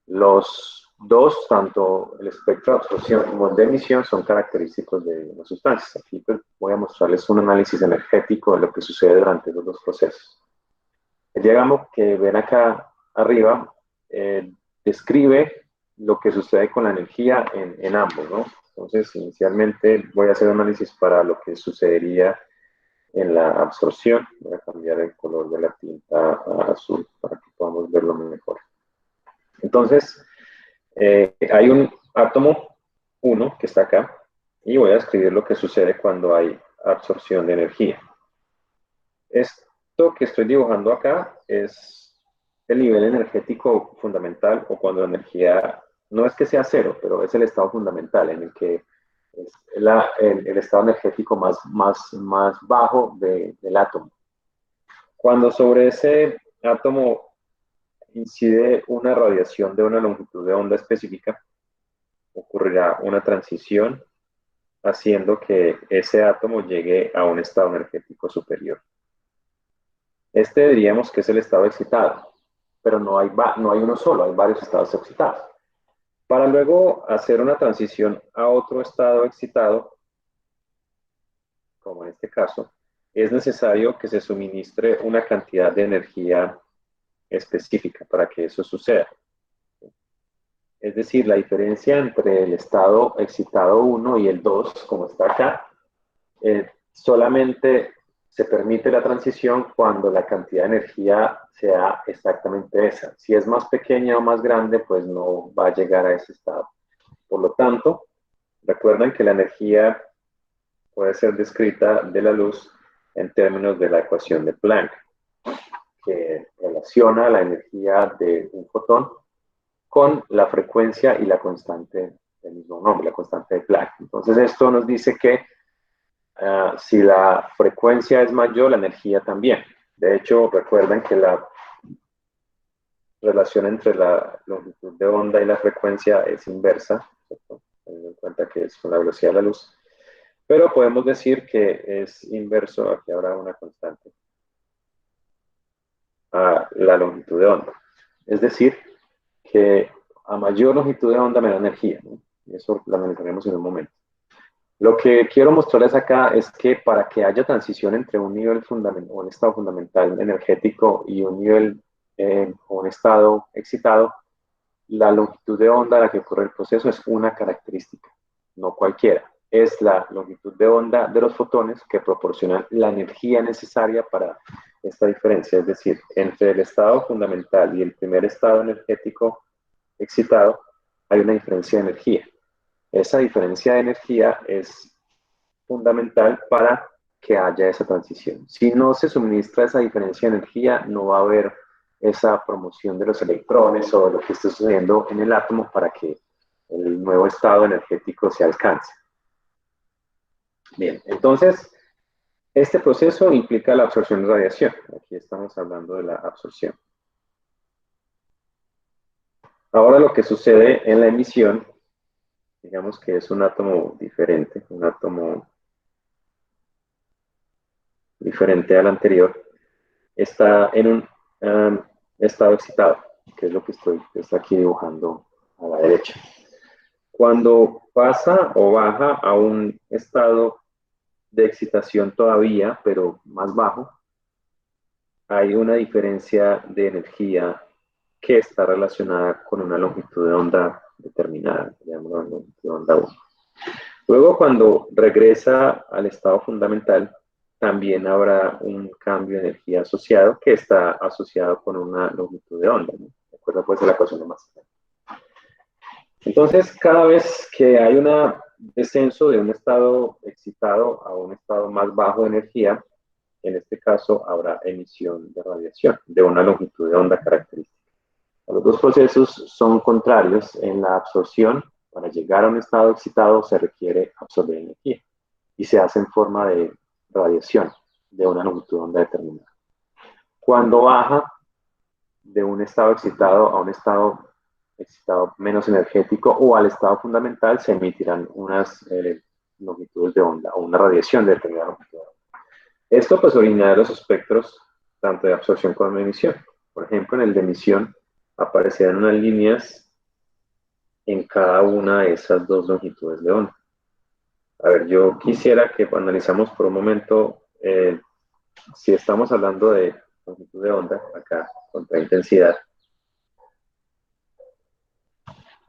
Los dos, tanto el espectro de absorción como el de emisión, son característicos de las sustancias. Aquí pues, voy a mostrarles un análisis energético de lo que sucede durante los dos procesos. El diagrama que ven acá arriba describe lo que sucede con la energía en ambos, ¿no? Entonces, inicialmente voy a hacer un análisis para lo que sucedería en la absorción. Voy a cambiar el color de la tinta a azul para que podamos verlo mejor. Entonces, hay un átomo 1 que está acá y voy a describir lo que sucede cuando hay absorción de energía. Esto que estoy dibujando acá es el nivel energético fundamental, o cuando la energía no es que sea cero, pero es el estado fundamental en el que es el estado energético más bajo del átomo. Cuando sobre ese átomo incide una radiación de una longitud de onda específica, ocurrirá una transición haciendo que ese átomo llegue a un estado energético superior. Este diríamos que es el estado excitado, pero no hay uno solo, hay varios estados excitados. Para luego hacer una transición a otro estado excitado, como en este caso, es necesario que se suministre una cantidad de energía específica para que eso suceda. Es decir, la diferencia entre el estado excitado 1 y el 2, como está acá, solamente se permite la transición cuando la cantidad de energía sea exactamente esa. Si es más pequeña o más grande, pues no va a llegar a ese estado. Por lo tanto, recuerden que la energía puede ser descrita de la luz en términos de la ecuación de Planck, que relaciona la energía de un fotón con la frecuencia y la constante del mismo nombre, la constante de Planck. Entonces esto nos dice que si la frecuencia es mayor, la energía también. De hecho, recuerden que la relación entre la longitud de onda y la frecuencia es inversa, ¿cierto? Teniendo en cuenta que es con la velocidad de la luz. Pero podemos decir que es inverso, aquí habrá una constante, a la longitud de onda. Es decir, que a mayor longitud de onda, menor energía, ¿no? Y eso lo analizaremos en un momento. Lo que quiero mostrarles acá es que para que haya transición entre un nivel fundamental, un estado fundamental energético y un nivel o un estado excitado, la longitud de onda a la que ocurre el proceso es una característica, no cualquiera. Es la longitud de onda de los fotones que proporcionan la energía necesaria para esta diferencia. Es decir, entre el estado fundamental y el primer estado energético excitado hay una diferencia de energía. Esa diferencia de energía es fundamental para que haya esa transición. Si no se suministra esa diferencia de energía, no va a haber esa promoción de los electrones o de lo que esté sucediendo en el átomo para que el nuevo estado energético se alcance. Bien, entonces, este proceso implica la absorción de radiación. Aquí estamos hablando de la absorción. Ahora lo que sucede en la emisión, digamos que es un átomo diferente, un átomo diferente al anterior, está en un estado excitado, que es lo que está aquí dibujando a la derecha. Cuando pasa o baja a un estado de excitación todavía, pero más bajo, hay una diferencia de energía que está relacionada con una longitud de onda determinada, llamamos la longitud de onda 1. Luego, cuando regresa al estado fundamental, también habrá un cambio de energía asociado que está asociado con una longitud de onda, ¿no? De acuerdo pues a la ecuación de Maxwell. Entonces, cada vez que hay un descenso de un estado excitado a un estado más bajo de energía, en este caso habrá emisión de radiación de una longitud de onda característica. Los dos procesos son contrarios. En la absorción, para llegar a un estado excitado se requiere absorber energía y se hace en forma de radiación de una longitud de onda determinada. Cuando baja de un estado excitado a un estado excitado menos energético o al estado fundamental, se emitirán unas longitudes de onda o una radiación de determinada longitud de onda. Esto pues originará los espectros tanto de absorción como de emisión. Por ejemplo, en el de emisión aparecerán unas líneas en cada una de esas dos longitudes de onda. A ver, yo quisiera que analizamos por un momento si estamos hablando de longitud de onda, acá, contra intensidad.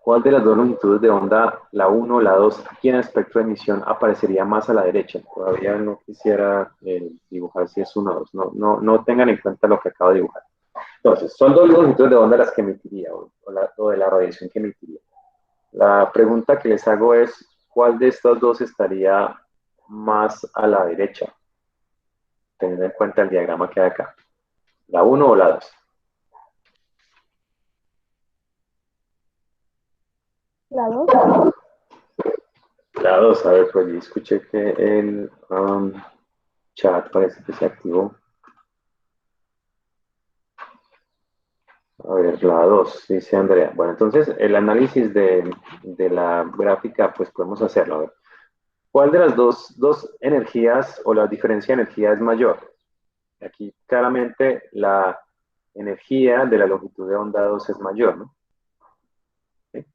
¿Cuál de las dos longitudes de onda, la 1 o la 2, aquí en el espectro de emisión aparecería más a la derecha? Todavía no quisiera dibujar si es 1 o 2. No tengan en cuenta lo que acabo de dibujar. Entonces, son dos longitudes de onda las que emitiría, o de la radiación que emitiría. La pregunta que les hago es, ¿cuál de estas dos estaría más a la derecha? Teniendo en cuenta el diagrama que hay acá. ¿La 1 o la 2? La 2. La 2, a ver, pues yo escuché que el chat parece que se activó. A ver, la 2, dice Andrea. Bueno, entonces el análisis de la gráfica, pues podemos hacerlo. A ver. ¿Cuál de las dos energías o la diferencia de energía es mayor? Aquí claramente la energía de la longitud de onda 2 es mayor, ¿no? ¿Sí?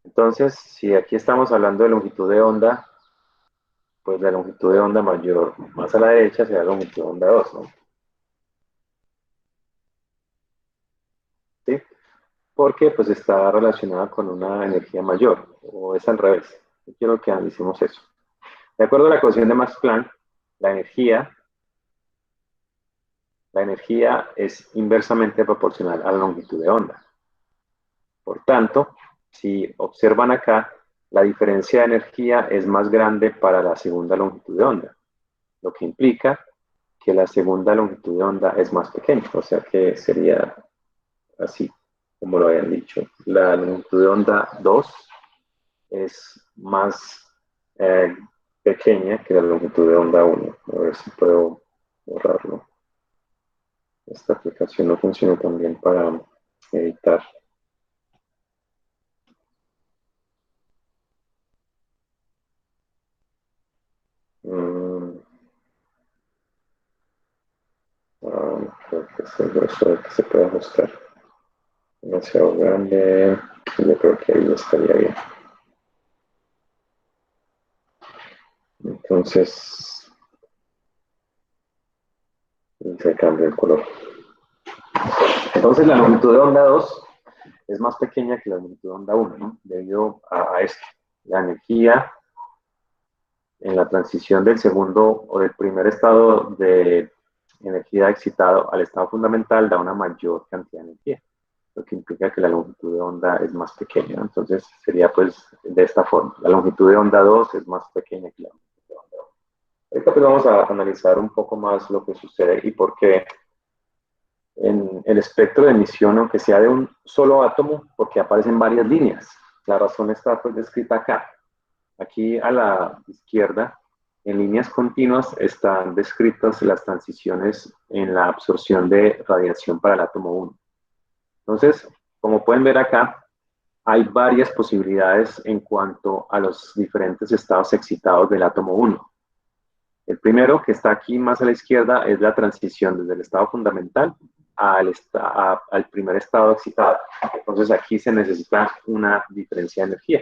Entonces, si aquí estamos hablando de longitud de onda, pues la longitud de onda mayor más a la derecha será la longitud de onda 2, ¿no? ¿Sí? Porque pues está relacionada con una energía mayor, o es al revés. Yo quiero que analicemos eso. De acuerdo a la ecuación de Max Planck, la energía es inversamente proporcional a la longitud de onda. Por tanto, si observan acá, la diferencia de energía es más grande para la segunda longitud de onda, lo que implica que la segunda longitud de onda es más pequeña, o sea que sería así, como lo habían dicho. La longitud de onda 2 es más pequeña que la longitud de onda 1. A ver si puedo borrarlo. Esta aplicación no funciona tan bien para editar. Creo que es el grosor que se puede ajustar. Demasiado grande. Yo creo que ahí estaría bien. Entonces, se cambia el color. Entonces, la longitud de onda 2 es más pequeña que la longitud de onda 1, ¿no? Debido a esto. La energía en la transición del segundo o del primer estado de energía excitado al estado fundamental da una mayor cantidad de energía, lo que implica que la longitud de onda es más pequeña. Entonces sería pues de esta forma. La longitud de onda 2 es más pequeña que la longitud de onda 1. Ahorita pues vamos a analizar un poco más lo que sucede y por qué en el espectro de emisión, aunque sea de un solo átomo, porque aparecen varias líneas. La razón está pues descrita acá. Aquí a la izquierda, en líneas continuas, están descritas las transiciones en la absorción de radiación para el átomo 1. Entonces, como pueden ver acá, hay varias posibilidades en cuanto a los diferentes estados excitados del átomo 1. El primero, que está aquí más a la izquierda, es la transición desde el estado fundamental al primer estado excitado. Entonces aquí se necesita una diferencia de energía.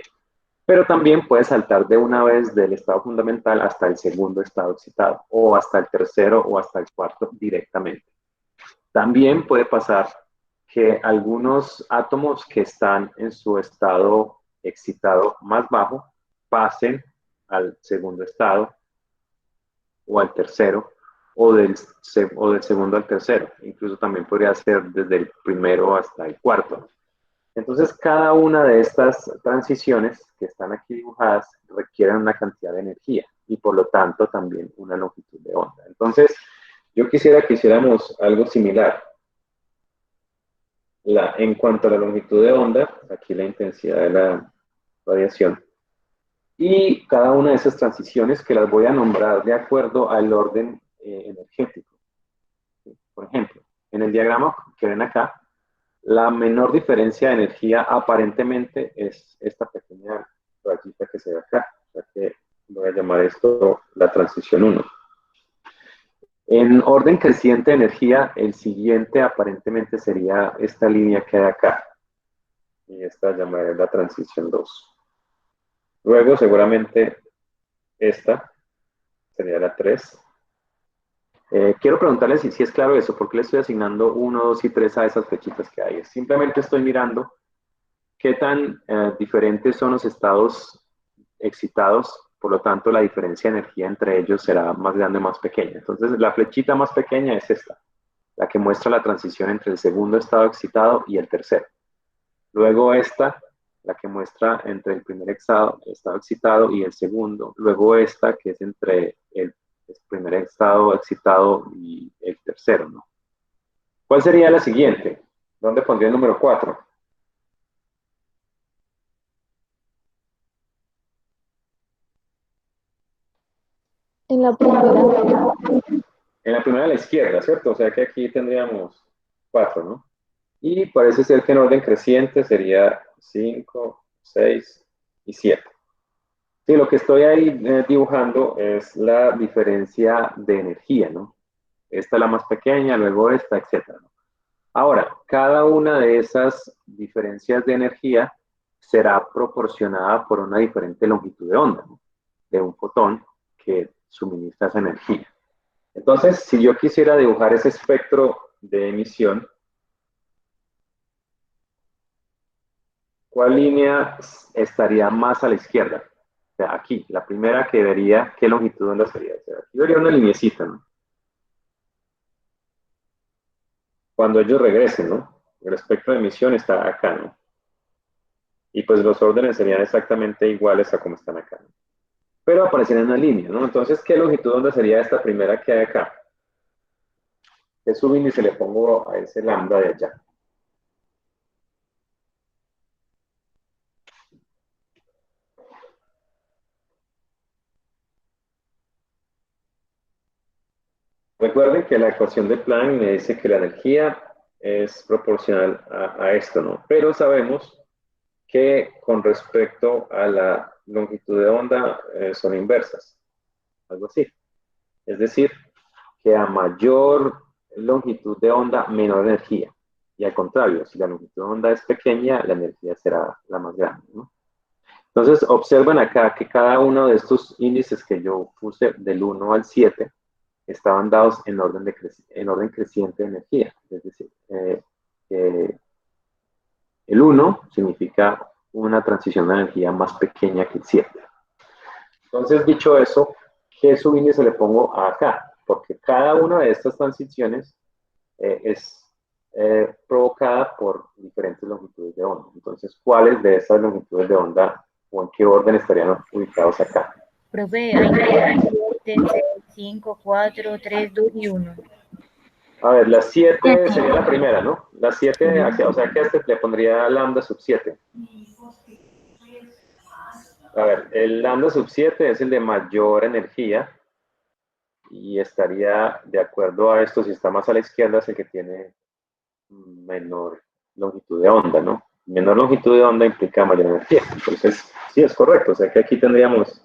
Pero también puede saltar de una vez del estado fundamental hasta el segundo estado excitado, o hasta el tercero o hasta el cuarto directamente. También puede pasar que algunos átomos que están en su estado excitado más bajo pasen al segundo estado o al tercero, o del segundo al tercero. Incluso también podría ser desde el primero hasta el cuarto. Entonces, cada una de estas transiciones que están aquí dibujadas requieren una cantidad de energía y por lo tanto también una longitud de onda. Entonces, yo quisiera que hiciéramos algo similar. En cuanto a la longitud de onda, aquí la intensidad de la radiación, y cada una de esas transiciones que las voy a nombrar de acuerdo al orden energético. Por ejemplo, en el diagrama que ven acá, la menor diferencia de energía aparentemente es esta pequeña rayita que se ve acá. O sea que voy a llamar esto la transición 1. En orden creciente de energía, el siguiente aparentemente sería esta línea que hay acá. Y esta llamaré la transición 2. Luego, seguramente, esta sería la 3. Quiero preguntarles si es claro eso, ¿por qué le estoy asignando 1, 2 y 3 a esas flechitas que hay? Simplemente estoy mirando qué tan diferentes son los estados excitados, por lo tanto la diferencia de energía entre ellos será más grande o más pequeña. Entonces la flechita más pequeña es esta, la que muestra la transición entre el segundo estado excitado y el tercero. Luego esta, la que muestra entre el primer estado excitado y el segundo. Luego esta, que es entre el primer estado excitado y el tercero, ¿no? ¿Cuál sería la siguiente? ¿Dónde pondría el número 4? En la primera. En la primera a la izquierda, ¿cierto? O sea que aquí tendríamos 4, ¿no? Y parece ser que en orden creciente sería 5, 6 y 7. Sí, lo que estoy ahí dibujando es la diferencia de energía, ¿no? Esta es la más pequeña, luego esta, etc. ¿no? Ahora, cada una de esas diferencias de energía será proporcionada por una diferente longitud de onda, ¿no? De un fotón que suministra esa energía. Entonces, si yo quisiera dibujar ese espectro de emisión, ¿cuál línea estaría más a la izquierda? O sea, aquí, la primera que vería, ¿qué longitud de onda sería? O sea, aquí vería una lineecita, ¿no? Cuando ellos regresen, ¿no? El espectro de emisión está acá, ¿no? Y pues los órdenes serían exactamente iguales a como están acá, ¿no? Pero aparecen en una línea, ¿no? Entonces, ¿qué longitud de onda sería esta primera que hay acá? ¿Qué subíndice le pongo a ese lambda de allá? Recuerden que la ecuación de Planck me dice que la energía es proporcional a esto, ¿no? Pero sabemos que con respecto a la longitud de onda son inversas, algo así. Es decir, que a mayor longitud de onda, menor energía. Y al contrario, si la longitud de onda es pequeña, la energía será la más grande, ¿no? Entonces, observen acá que cada uno de estos índices que yo puse del 1 al 7 estaban dados en orden creciente de energía. Es decir, el 1 significa una transición de energía más pequeña que el 7. Entonces, dicho eso, ¿qué subíndice le pongo acá? Porque cada una de estas transiciones es provocada por diferentes longitudes de onda. Entonces, ¿cuáles de esas longitudes de onda o en qué orden estarían ubicados acá? Profe, hay 7, 5, 4, 3, 2 y 1. A ver, la 7 sería la primera, ¿no? La 7, o sea que a este le pondría lambda sub 7. A ver, el lambda sub 7 es el de mayor energía y estaría de acuerdo a esto, si está más a la izquierda es el que tiene menor longitud de onda, ¿no? Menor longitud de onda implica mayor energía. Entonces, sí, es correcto. O sea que aquí tendríamos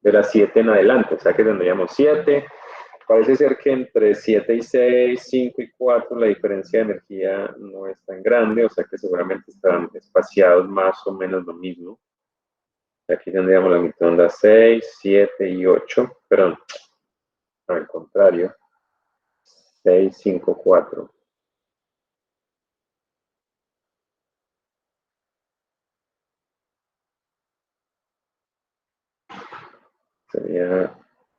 de las 7 en adelante. O sea que tendríamos 7. Parece ser que entre 7 y 6, 5 y 4 la diferencia de energía no es tan grande. O sea que seguramente están espaciados más o menos lo mismo. Aquí tendríamos la longitud de onda 6, 7 y 8. Perdón, al contrario. 6, 5, 4. sería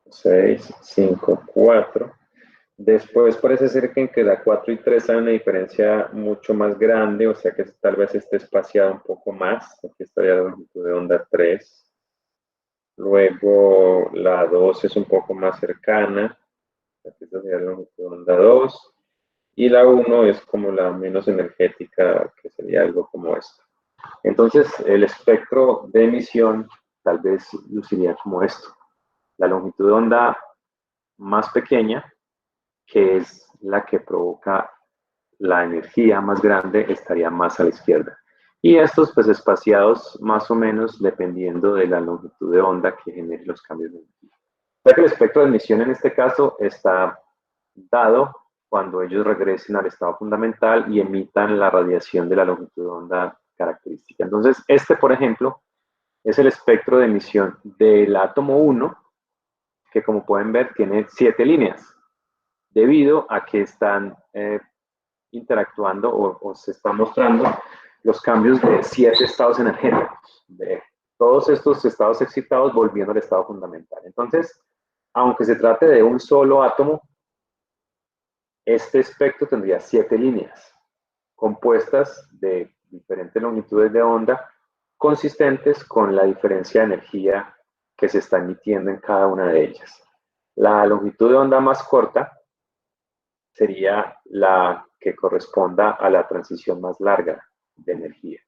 6, 5, 4. Después parece ser que entre la 4 y 3 hay una diferencia mucho más grande, o sea que tal vez esté espaciada un poco más. Aquí estaría la longitud de onda 3. Luego la 2 es un poco más cercana. Aquí sería la longitud de onda 2. Y la 1 es como la menos energética, que sería algo como esto. Entonces, el espectro de emisión tal vez luciría como esto. La longitud de onda más pequeña, que es la que provoca la energía más grande, estaría más a la izquierda. Y estos, pues, espaciados más o menos dependiendo de la longitud de onda que genere los cambios de energía. O sea que el espectro de emisión en este caso está dado cuando ellos regresen al estado fundamental y emitan la radiación de la longitud de onda característica. Entonces, este, por ejemplo, es el espectro de emisión del átomo 1, que como pueden ver tiene 7 líneas, debido a que están interactuando o se están mostrando los cambios de 7 estados energéticos, de todos estos estados excitados volviendo al estado fundamental. Entonces, aunque se trate de un solo átomo, este espectro tendría 7 líneas compuestas de diferentes longitudes de onda consistentes con la diferencia de energía que se está emitiendo en cada una de ellas. La longitud de onda más corta sería la que corresponda a la transición más larga de energía.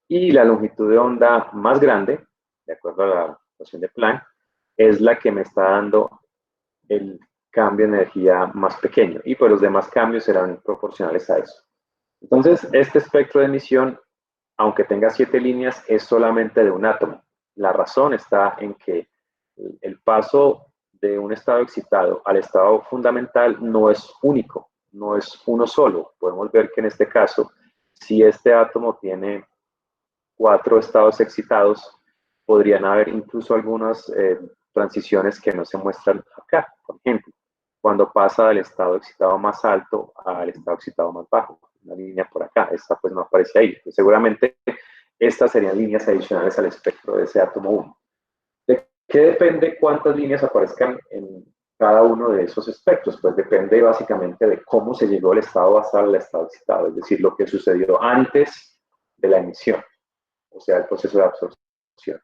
Y la longitud de onda más grande, de acuerdo a la ecuación de Planck, es la que me está dando el cambio de energía más pequeño. Y pues los demás cambios serán proporcionales a eso. Entonces, este espectro de emisión, aunque tenga 7 líneas, es solamente de un átomo. La razón está en que el paso de un estado excitado al estado fundamental no es único, no es uno solo. Podemos ver que en este caso, si este átomo tiene 4 estados excitados, podrían haber incluso algunas transiciones que no se muestran acá. Por ejemplo, cuando pasa del estado excitado más alto al estado excitado más bajo. Una línea por acá, esta pues no aparece ahí. Pues seguramente estas serían líneas adicionales al espectro de ese átomo 1. ¿De qué depende cuántas líneas aparezcan en cada uno de esos espectros? Pues depende básicamente de cómo se llegó del estado basal al estado excitado, es decir, lo que sucedió antes de la emisión, o sea, el proceso de absorción.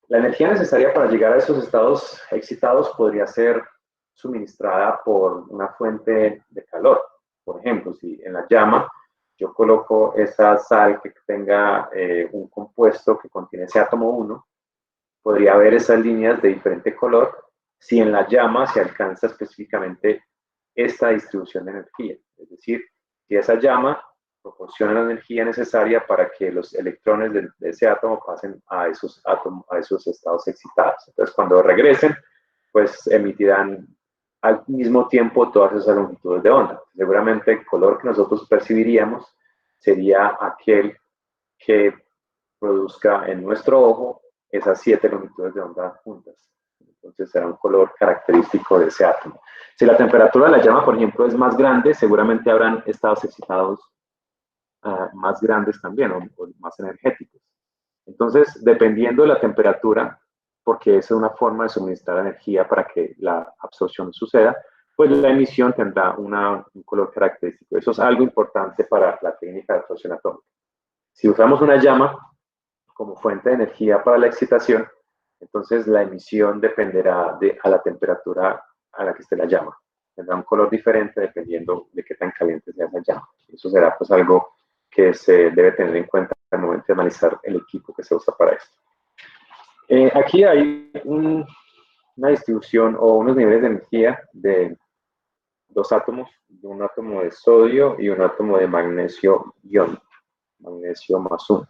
La energía necesaria para llegar a esos estados excitados podría ser suministrada por una fuente de calor. Por ejemplo, si en la llama yo coloco esa sal que tenga un compuesto que contiene ese átomo 1, podría haber esas líneas de diferente color si en la llama se alcanza específicamente esta distribución de energía. Es decir, si esa llama proporciona la energía necesaria para que los electrones de ese átomo pasen a esos estados excitados. Entonces, cuando regresen, pues emitirán al mismo tiempo todas esas longitudes de onda. Seguramente el color que nosotros percibiríamos sería aquel que produzca en nuestro ojo esas 7 longitudes de onda juntas. Entonces será un color característico de ese átomo. Si la temperatura de la llama, por ejemplo, es más grande, seguramente habrán estados excitados más grandes también, o más energéticos. Entonces, dependiendo de la temperatura, porque esa es una forma de suministrar energía para que la absorción suceda, pues la emisión tendrá un color característico. Eso es algo importante para la técnica de absorción atómica. Si usamos una llama como fuente de energía para la excitación, entonces la emisión dependerá a la temperatura a la que esté la llama. Tendrá un color diferente dependiendo de qué tan caliente sea esa llama. Eso será pues algo que se debe tener en cuenta al momento de analizar el equipo que se usa para esto. Aquí hay una distribución o unos niveles de energía de dos átomos, un átomo de sodio y un átomo de magnesio ion, magnesio más 1.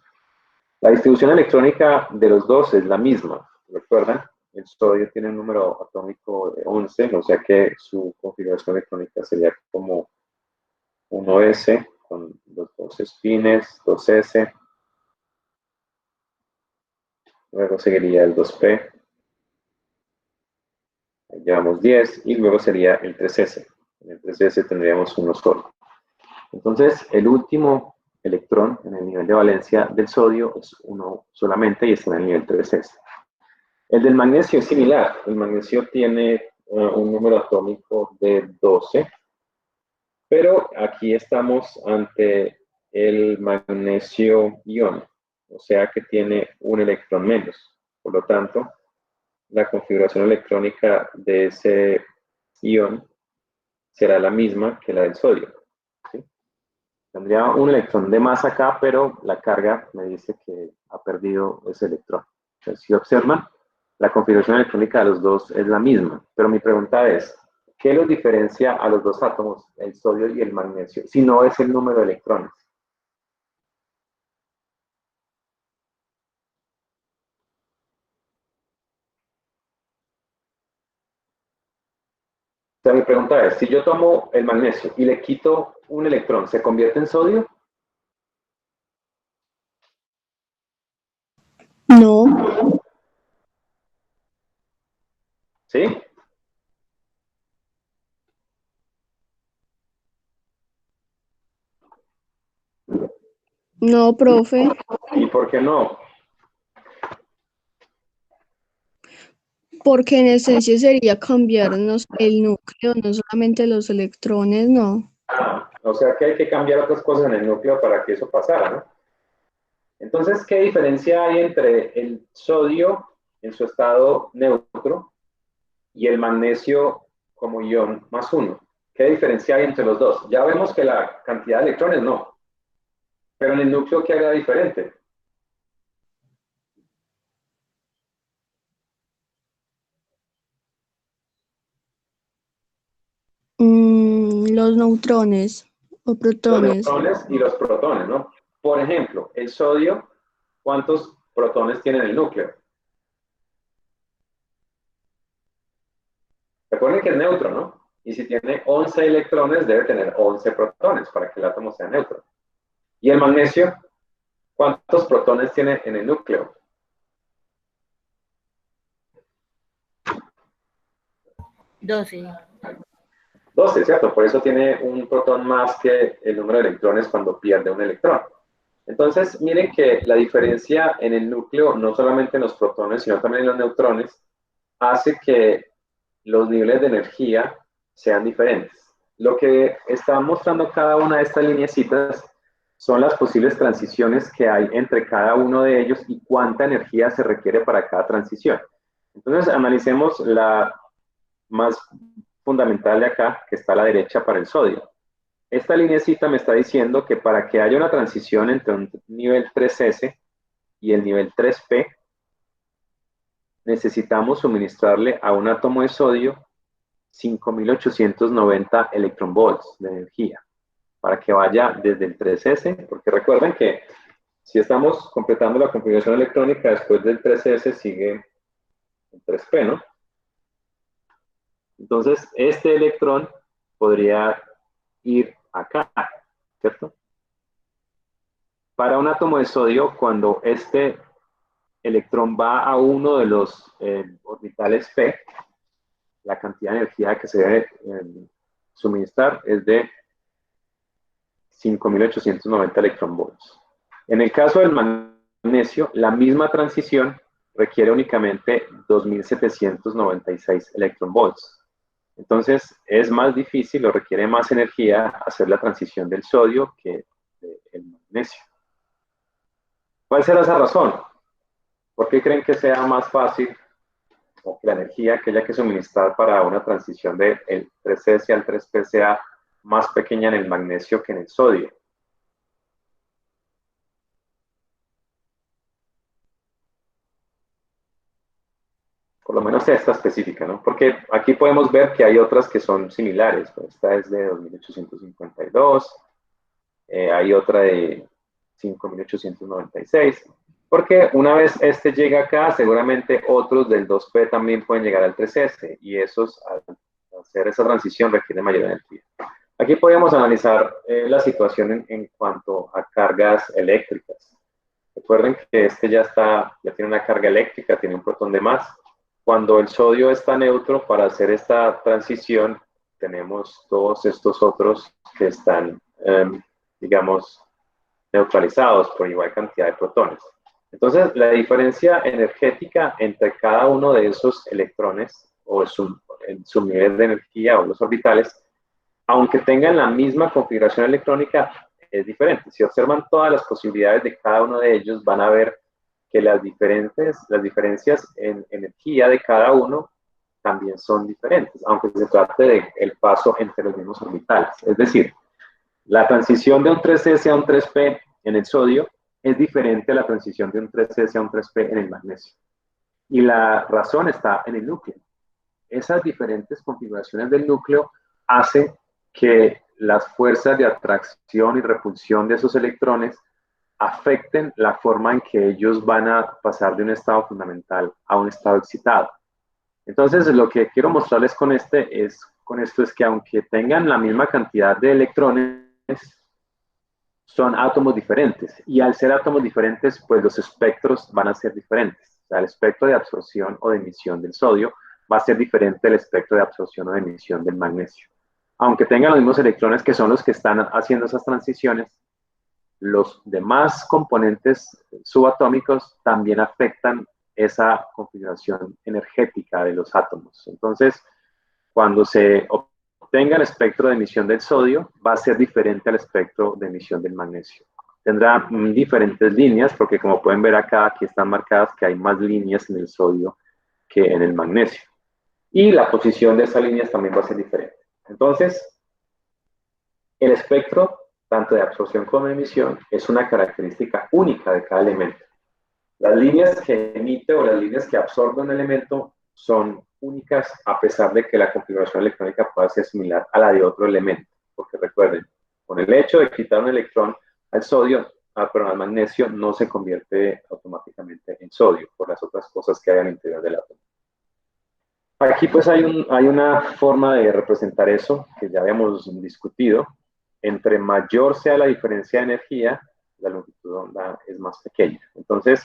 La distribución electrónica de los dos es la misma, ¿recuerdan? El sodio tiene un número atómico de 11, o sea que su configuración electrónica sería como 1s con los 2 espines, 2s, luego seguiría el 2p, ahí llevamos 10, y luego sería el 3s. En el 3s tendríamos uno solo. Entonces, el último electrón en el nivel de valencia del sodio es uno solamente y está en el nivel 3s. El del magnesio es similar. El magnesio tiene un número atómico de 12, pero aquí estamos ante el magnesio ion, o sea que tiene un electrón menos. Por lo tanto, la configuración electrónica de ese ion será la misma que la del sodio. ¿Sí? Tendría un electrón de más acá, pero la carga me dice que ha perdido ese electrón. Entonces, si observan, la configuración electrónica de los dos es la misma. Pero mi pregunta es, ¿qué los diferencia a los dos átomos, el sodio y el magnesio, si no es el número de electrones? O sea, mi pregunta es, si yo tomo el magnesio y le quito un electrón, ¿se convierte en sodio? No, ¿Sí? no, profe, ¿Y por qué no? porque en esencia sería cambiarnos el núcleo, no solamente los electrones, no. O sea que hay que cambiar otras cosas en el núcleo para que eso pasara, ¿no? Entonces, ¿qué diferencia hay entre el sodio en su estado neutro y el magnesio como ion más uno? ¿Qué diferencia hay entre los dos? Ya vemos que la cantidad de electrones no, pero en el núcleo, ¿qué haría diferente? Los neutrones o Los protones. neutrones y los protones, ¿no? Por ejemplo, el sodio, ¿cuántos protones tiene en el núcleo? Recuerden que es neutro, ¿no? Y si tiene 11 electrones, debe tener 11 protones para que el átomo sea neutro. ¿Y el magnesio? ¿Cuántos protones tiene en el núcleo? 12. 12, ¿cierto? Por eso tiene un protón más que el número de electrones cuando pierde un electrón. Entonces, miren que la diferencia en el núcleo, no solamente en los protones, sino también en los neutrones, hace que los niveles de energía sean diferentes. Lo que está mostrando cada una de estas lineecitas son las posibles transiciones que hay entre cada uno de ellos y cuánta energía se requiere para cada transición. Entonces, analicemos la más fundamental de acá, que está a la derecha para el sodio. Esta lineecita me está diciendo que para que haya una transición entre un nivel 3S y el nivel 3P, necesitamos suministrarle a un átomo de sodio 5.890 electronvolts de energía para que vaya desde el 3S, porque recuerden que si estamos completando la configuración electrónica, después del 3S sigue el 3P, ¿no? Entonces, este electrón podría ir acá, ¿cierto? Para un átomo de sodio, cuando este electrón va a uno de los orbitales P, la cantidad de energía que se debe suministrar es de 5.890 electronvolts. En el caso del magnesio, la misma transición requiere únicamente 2.796 electronvolts. Entonces, es más difícil o requiere más energía hacer la transición del sodio que del magnesio. ¿Cuál será esa razón? ¿Por qué creen que sea más fácil o que la energía que haya que suministrar para una transición del 3S al 3P sea más pequeña en el magnesio que en el sodio? Por lo menos esta específica, ¿no? Porque aquí podemos ver que hay otras que son similares. Esta es de 2.852, hay otra de 5.896, porque una vez este llega acá, seguramente otros del 2P también pueden llegar al 3S, y esos, al hacer esa transición, requieren mayor energía. Aquí podemos analizar la situación en cuanto a cargas eléctricas. Recuerden que este ya tiene una carga eléctrica, tiene un protón de más. Cuando el sodio está neutro, para hacer esta transición, tenemos todos estos otros que están, digamos, neutralizados por igual cantidad de protones. Entonces, la diferencia energética entre cada uno de esos electrones, o en su nivel de energía o los orbitales, aunque tengan la misma configuración electrónica, es diferente. Si observan todas las posibilidades de cada uno de ellos, van a ver que las diferencias en energía de cada uno también son diferentes, aunque se trate del paso entre los mismos orbitales. Es decir, la transición de un 3s a un 3p en el sodio es diferente a la transición de un 3s a un 3p en el magnesio. Y la razón está en el núcleo. Esas diferentes configuraciones del núcleo hacen que las fuerzas de atracción y repulsión de esos electrones afecten la forma en que ellos van a pasar de un estado fundamental a un estado excitado. Entonces, lo que quiero mostrarles con esto es que aunque tengan la misma cantidad de electrones, son átomos diferentes. Y al ser átomos diferentes, pues los espectros van a ser diferentes. O sea, el espectro de absorción o de emisión del sodio va a ser diferente del espectro de absorción o de emisión del magnesio. Aunque tengan los mismos electrones que son los que están haciendo esas transiciones, los demás componentes subatómicos también afectan esa configuración energética de los átomos. Entonces, cuando se obtenga el espectro de emisión del sodio, va a ser diferente al espectro de emisión del magnesio. Tendrá diferentes líneas, porque como pueden ver acá, aquí están marcadas que hay más líneas en el sodio que en el magnesio. Y la posición de esas líneas también va a ser diferente. Entonces, el espectro, tanto de absorción como de emisión, es una característica única de cada elemento. Las líneas que emite o las líneas que absorbe un elemento son únicas a pesar de que la configuración electrónica pueda ser similar a la de otro elemento. Porque recuerden, con el hecho de quitar un electrón al sodio, al magnesio, no se convierte automáticamente en sodio por las otras cosas que hay al interior del átomo. Aquí pues hay una forma de representar eso que ya habíamos discutido. Entre mayor sea la diferencia de energía, la longitud de onda es más pequeña. Entonces,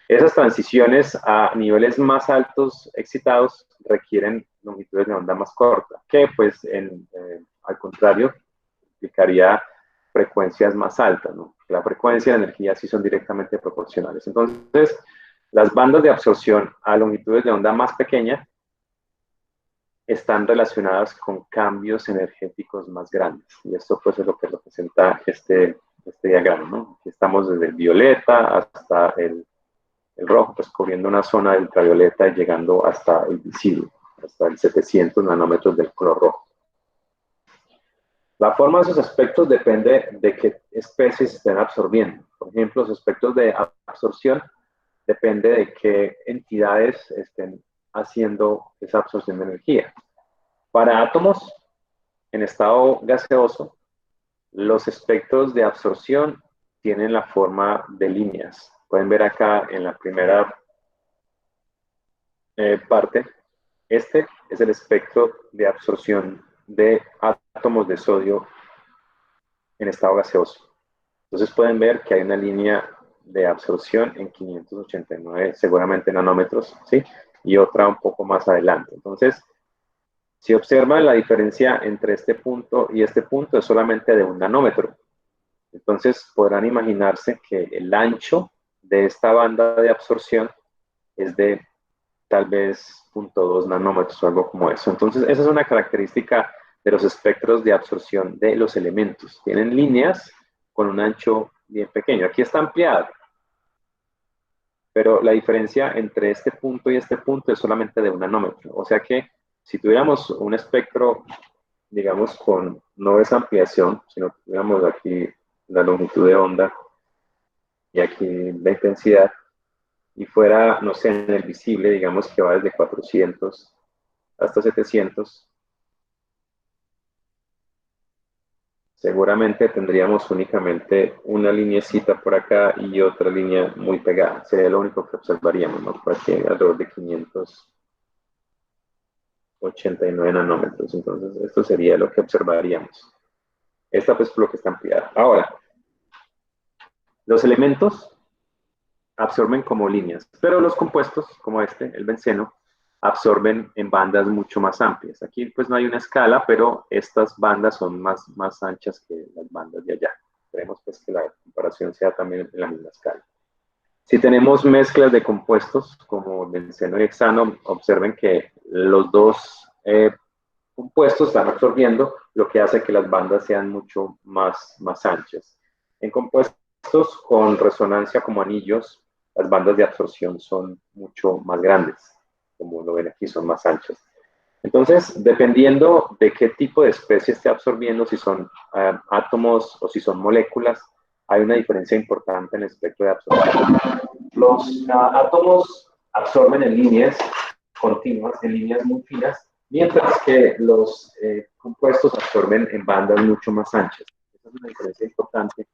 esas transiciones a niveles más altos excitados requieren longitudes de onda más cortas, que pues al contrario implicaría frecuencias más altas, ¿no? La frecuencia y la energía sí son directamente proporcionales. Entonces, las bandas de absorción a longitudes de onda más pequeñas están relacionadas con cambios energéticos más grandes. Y esto pues es lo que representa este diagrama, ¿no? Aquí estamos desde el violeta hasta el rojo, pues cubriendo una zona de ultravioleta y llegando hasta el visible, hasta el 700 nanómetros del color rojo. La forma de esos espectros depende de qué especies estén absorbiendo. Por ejemplo, los espectros de absorción depende de qué entidades estén haciendo esa absorción de energía. Para átomos en estado gaseoso, los espectros de absorción tienen la forma de líneas. Pueden ver acá en la primera parte, este es el espectro de absorción de átomos de sodio en estado gaseoso. Entonces pueden ver que hay una línea de absorción en 589, seguramente nanómetros, ¿sí? Y otra un poco más adelante. Entonces, si observan la diferencia entre este punto y este punto es solamente de 1 nanómetro. Entonces podrán imaginarse que el ancho de esta banda de absorción es de tal vez 0.2 nanómetros o algo como eso. Entonces esa es una característica de los espectros de absorción de los elementos. Tienen líneas con un ancho bien pequeño. Aquí está ampliado, pero la diferencia entre este punto y este punto es solamente de 1 nanómetro. O sea que si tuviéramos un espectro, digamos, con no esa ampliación, sino tuviéramos aquí la longitud de onda y aquí la intensidad, y fuera, no sé, en el visible, digamos que va desde 400 hasta 700, seguramente tendríamos únicamente una lineecita por acá y otra línea muy pegada. Sería lo único que observaríamos, ¿no? Por aquí alrededor de 589 nanómetros. Entonces, esto sería lo que observaríamos. Esta pues por lo que está ampliada. Ahora, los elementos absorben como líneas, pero los compuestos, como el benceno, absorben en bandas mucho más amplias. Aquí pues no hay una escala, pero estas bandas son más anchas que las bandas de allá. Esperemos pues que la comparación sea también en la misma escala. Si tenemos mezclas de compuestos como benceno y hexano, observen que los dos compuestos están absorbiendo, lo que hace que las bandas sean mucho más anchas. En compuestos con resonancia como anillos, las bandas de absorción son mucho más grandes, como lo ven aquí, son más anchas. Entonces, dependiendo de qué tipo de especie esté absorbiendo, si son átomos o si son moléculas, hay una diferencia importante en el espectro de absorción. Los átomos absorben en líneas continuas, en líneas muy finas, mientras que los compuestos absorben en bandas mucho más anchas. Esa es una diferencia importante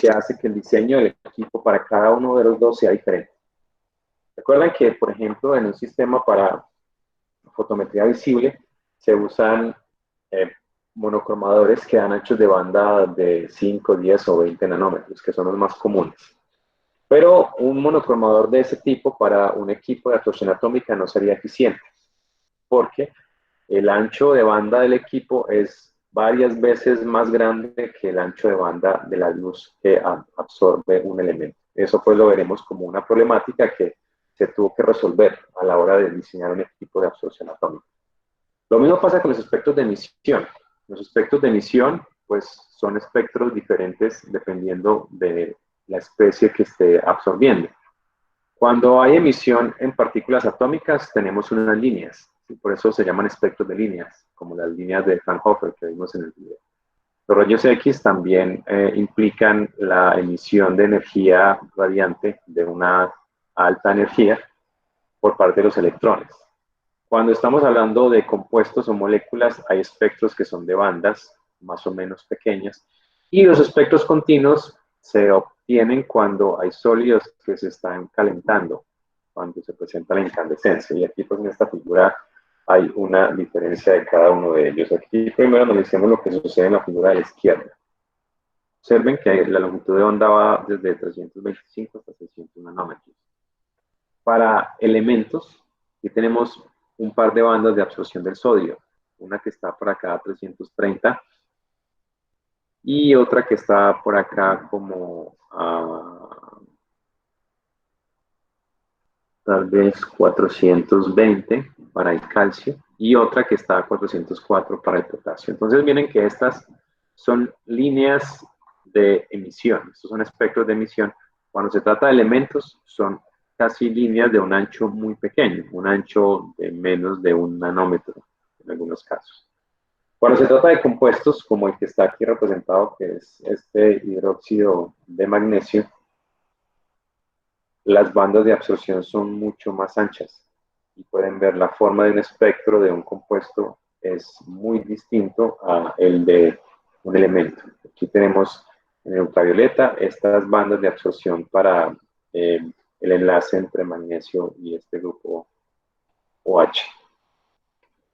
que hace que el diseño del equipo para cada uno de los dos sea diferente. Recuerden que, por ejemplo, en un sistema para fotometría visible se usan monocromadores que dan anchos de banda de 5, 10 o 20 nanómetros, que son los más comunes. Pero un monocromador de ese tipo para un equipo de absorción atómica no sería eficiente, porque el ancho de banda del equipo es varias veces más grande que el ancho de banda de la luz que absorbe un elemento. Eso pues lo veremos como una problemática que se tuvo que resolver a la hora de diseñar un equipo de absorción atómica. Lo mismo pasa con los espectros de emisión. Los espectros de emisión pues son espectros diferentes dependiendo de la especie que esté absorbiendo. Cuando hay emisión en partículas atómicas, tenemos unas líneas, ¿sí? Por eso se llaman espectros de líneas, como las líneas de Fraunhofer que vimos en el video. Los rayos X también implican la emisión de energía radiante de una alta energía por parte de los electrones. Cuando estamos hablando de compuestos o moléculas, hay espectros que son de bandas más o menos pequeñas, y los espectros continuos se obtienen cuando hay sólidos que se están calentando, cuando se presenta la incandescencia. Y aquí pues en esta figura hay una diferencia de cada uno de ellos. Aquí primero analicemos lo que sucede en la figura de la izquierda. Observen que la longitud de onda va desde 325 hasta 600 nanómetros. Para elementos, aquí tenemos un par de bandas de absorción del sodio. Una que está por acá a 330 y otra que está por acá como tal vez 420 para el calcio y otra que está a 404 para el potasio. Entonces miren que estas son líneas de emisión, estos son espectros de emisión. Cuando se trata de elementos son casi líneas de un ancho muy pequeño, un ancho de menos de 1 nanómetro en algunos casos. Cuando se trata de compuestos, como el que está aquí representado, que es este hidróxido de magnesio, las bandas de absorción son mucho más anchas. Y pueden ver la forma de un espectro de un compuesto es muy distinto a el de un elemento. Aquí tenemos en el ultravioleta estas bandas de absorción para el enlace entre magnesio y este grupo OH.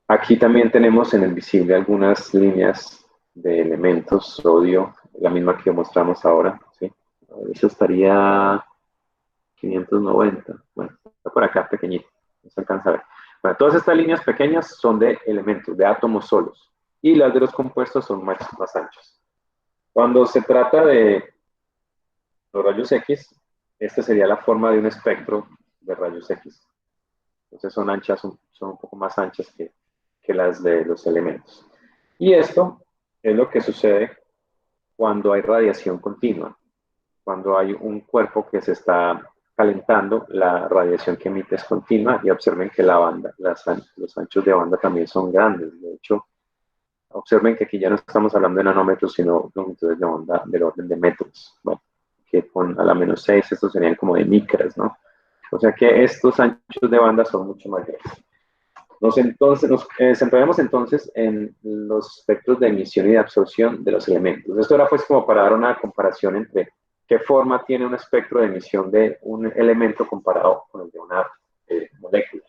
Aquí también tenemos en el visible algunas líneas de elementos, sodio, la misma que mostramos ahora, ¿sí? Eso estaría 590, bueno, está por acá pequeñito, no se alcanza a ver. Bueno, todas estas líneas pequeñas son de elementos, de átomos solos, y las de los compuestos son más anchas. Cuando se trata de los rayos X, esta sería la forma de un espectro de rayos X. Entonces son anchas, son un poco más anchas que las de los elementos. Y esto es lo que sucede cuando hay radiación continua. Cuando hay un cuerpo que se está calentando, la radiación que emite es continua y observen que la banda, los anchos de banda también son grandes. De hecho, observen que aquí ya no estamos hablando de nanómetros, sino longitudes de onda del orden de metros. Bueno, que con a la menos 6 estos serían como de micras, ¿no? O sea que estos anchos de banda son mucho más grandes. Nos centraremos entonces en los espectros de emisión y de absorción de los elementos. Esto era pues como para dar una comparación entre qué forma tiene un espectro de emisión de un elemento comparado con el de una molécula.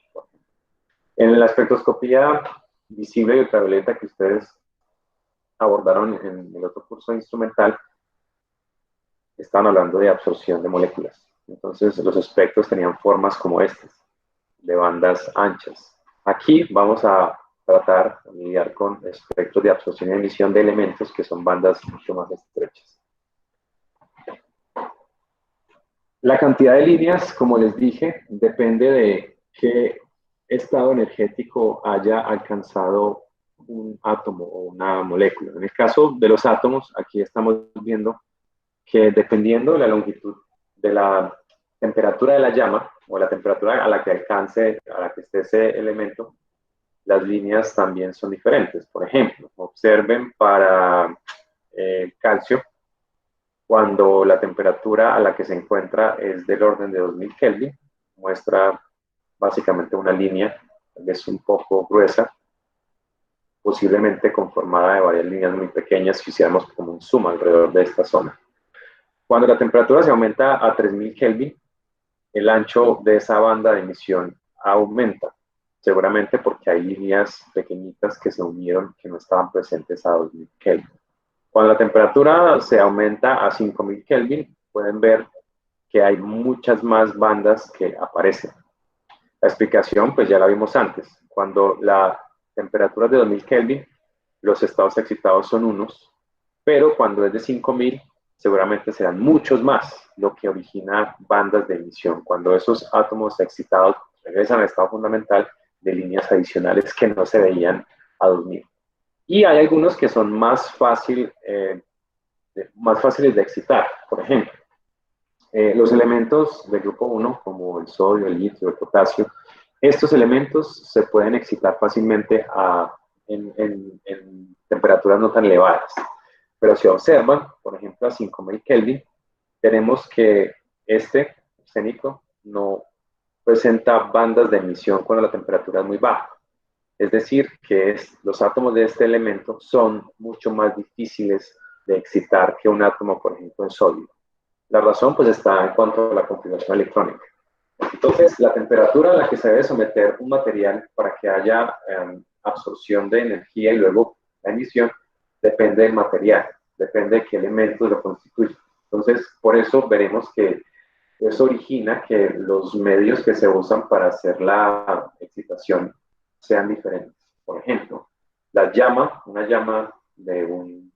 En la espectroscopía visible y ultravioleta que ustedes abordaron en el otro curso instrumental, estaban hablando de absorción de moléculas. Entonces los espectros tenían formas como estas, de bandas anchas. Aquí vamos a tratar de lidiar con espectros de absorción y emisión de elementos que son bandas mucho más estrechas. La cantidad de líneas, como les dije, depende de qué estado energético haya alcanzado un átomo o una molécula. En el caso de los átomos, aquí estamos viendo que dependiendo de la longitud de la temperatura de la llama o la temperatura a la que alcance, a la que esté ese elemento, las líneas también son diferentes. Por ejemplo, observen para calcio, cuando la temperatura a la que se encuentra es del orden de 2000 Kelvin, muestra básicamente una línea, tal vez un poco gruesa, posiblemente conformada de varias líneas muy pequeñas si hiciéramos como un zoom alrededor de esta zona. Cuando la temperatura se aumenta a 3000 Kelvin, el ancho de esa banda de emisión aumenta, seguramente porque hay líneas pequeñitas que se unieron que no estaban presentes a 2000 Kelvin. Cuando la temperatura se aumenta a 5000 Kelvin, pueden ver que hay muchas más bandas que aparecen. La explicación, pues ya la vimos antes. Cuando la temperatura es de 2000 Kelvin, los estados excitados son unos, pero cuando es de 5000, seguramente serán muchos más, lo que origina bandas de emisión. Cuando esos átomos excitados regresan al estado fundamental de líneas adicionales que no se veían a 2000. Y hay algunos que son más fáciles de excitar. Por ejemplo, los elementos del grupo 1, como el sodio, el litio, el potasio, estos elementos se pueden excitar fácilmente en temperaturas no tan elevadas. Pero si observan, por ejemplo, a 5000 Kelvin, tenemos que este arsénico no presenta bandas de emisión cuando la temperatura es muy baja. Es decir, que los átomos de este elemento son mucho más difíciles de excitar que un átomo, por ejemplo, en sodio. La razón, pues, está en cuanto a la configuración electrónica. Entonces, la temperatura a la que se debe someter un material para que haya absorción de energía y luego la emisión depende del material, depende de qué elementos lo constituyen. Entonces, por eso veremos que eso origina que los medios que se usan para hacer la excitación sean diferentes. Por ejemplo, la llama, una llama de un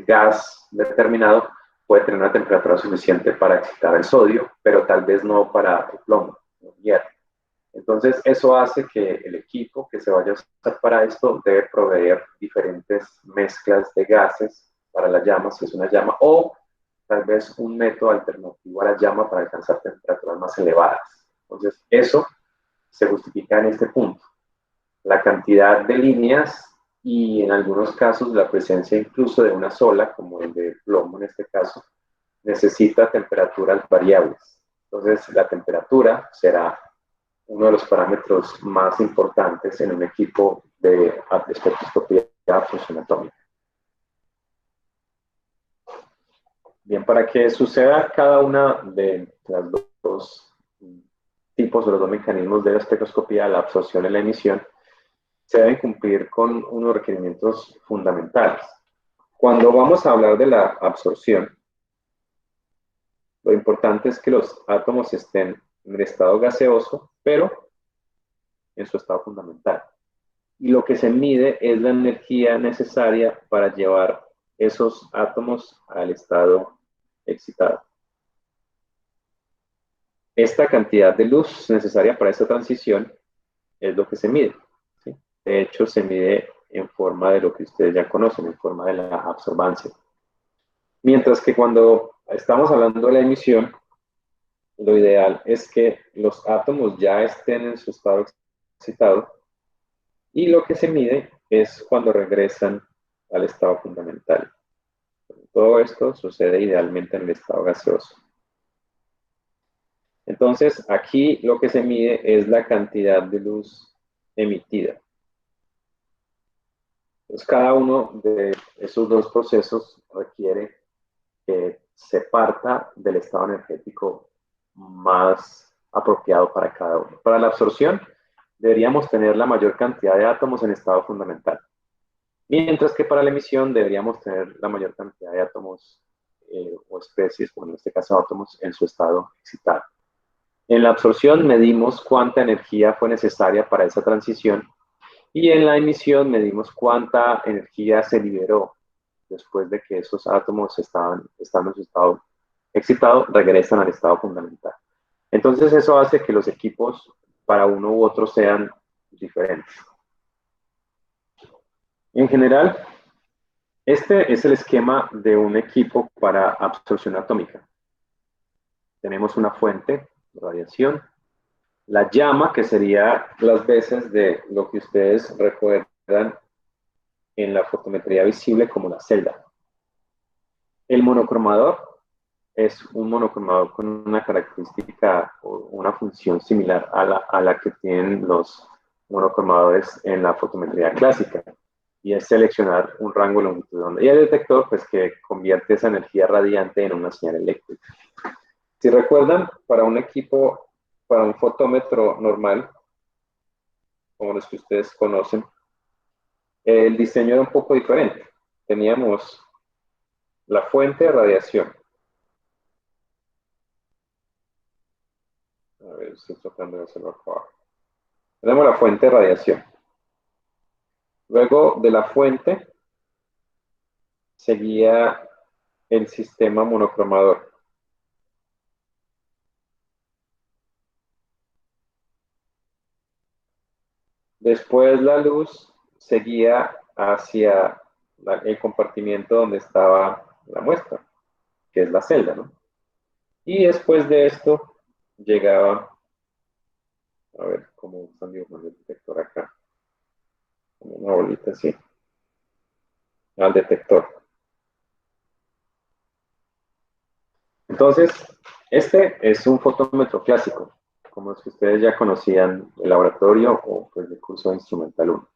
gas determinado, puede tener una temperatura suficiente para excitar el sodio, pero tal vez no para el plomo, el hierro. Entonces, eso hace que el equipo que se vaya a usar para esto debe proveer diferentes mezclas de gases para la llama, si es una llama, o tal vez un método alternativo a la llama para alcanzar temperaturas más elevadas. Entonces, eso se justifica en este punto. La cantidad de líneas y en algunos casos la presencia incluso de una sola, como el de plomo en este caso, necesita temperaturas variables. Entonces, la temperatura será uno de los parámetros más importantes en un equipo de espectroscopía de fusión atómica. Bien, para que suceda cada una de las dos tipos o los dos mecanismos de la espectroscopía, la absorción y la emisión, se deben cumplir con unos requerimientos fundamentales. Cuando vamos a hablar de la absorción, lo importante es que los átomos estén en el estado gaseoso, pero en su estado fundamental. Y lo que se mide es la energía necesaria para llevar esos átomos al estado excitado. Esta cantidad de luz necesaria para esta transición es lo que se mide, ¿sí? De hecho, se mide en forma de lo que ustedes ya conocen, en forma de la absorbancia. Mientras que cuando estamos hablando de la emisión, lo ideal es que los átomos ya estén en su estado excitado y lo que se mide es cuando regresan al estado fundamental. Todo esto sucede idealmente en el estado gaseoso. Entonces, aquí lo que se mide es la cantidad de luz emitida. Entonces, cada uno de esos dos procesos requiere que se parta del estado energético más apropiado para cada uno. Para la absorción, deberíamos tener la mayor cantidad de átomos en estado fundamental. Mientras que para la emisión deberíamos tener la mayor cantidad de átomos o especies, o en este caso átomos, en su estado excitado. En la absorción medimos cuánta energía fue necesaria para esa transición y en la emisión medimos cuánta energía se liberó después de que esos átomos estaban en su estado excitado, regresan al estado fundamental. Entonces eso hace que los equipos para uno u otro sean diferentes. En general, este es el esquema de un equipo para absorción atómica. Tenemos una fuente de radiación, la llama, que sería las veces de lo que ustedes recuerdan en la fotometría visible como la celda. El monocromador es un monocromador con una característica o una función similar a la que tienen los monocromadores en la fotometría clásica, y es seleccionar un rango de longitud de onda. Y el detector, pues, que convierte esa energía radiante en una señal eléctrica. Si recuerdan, para un equipo, para un fotómetro normal, como los que ustedes conocen, el diseño era un poco diferente. Teníamos la fuente de radiación. A ver, estoy tratando de hacerlo acá abajo. Tenemos la fuente de radiación. Luego de la fuente seguía el sistema monocromador. Después la luz seguía hacia el compartimiento donde estaba la muestra, que es la celda, ¿no? Y después de esto llegaba, a ver cómo están dibujando el detector acá, como una bolita así, al detector. Entonces, este es un fotómetro clásico, como los que ustedes ya conocían del laboratorio o pues del curso de Instrumental 1.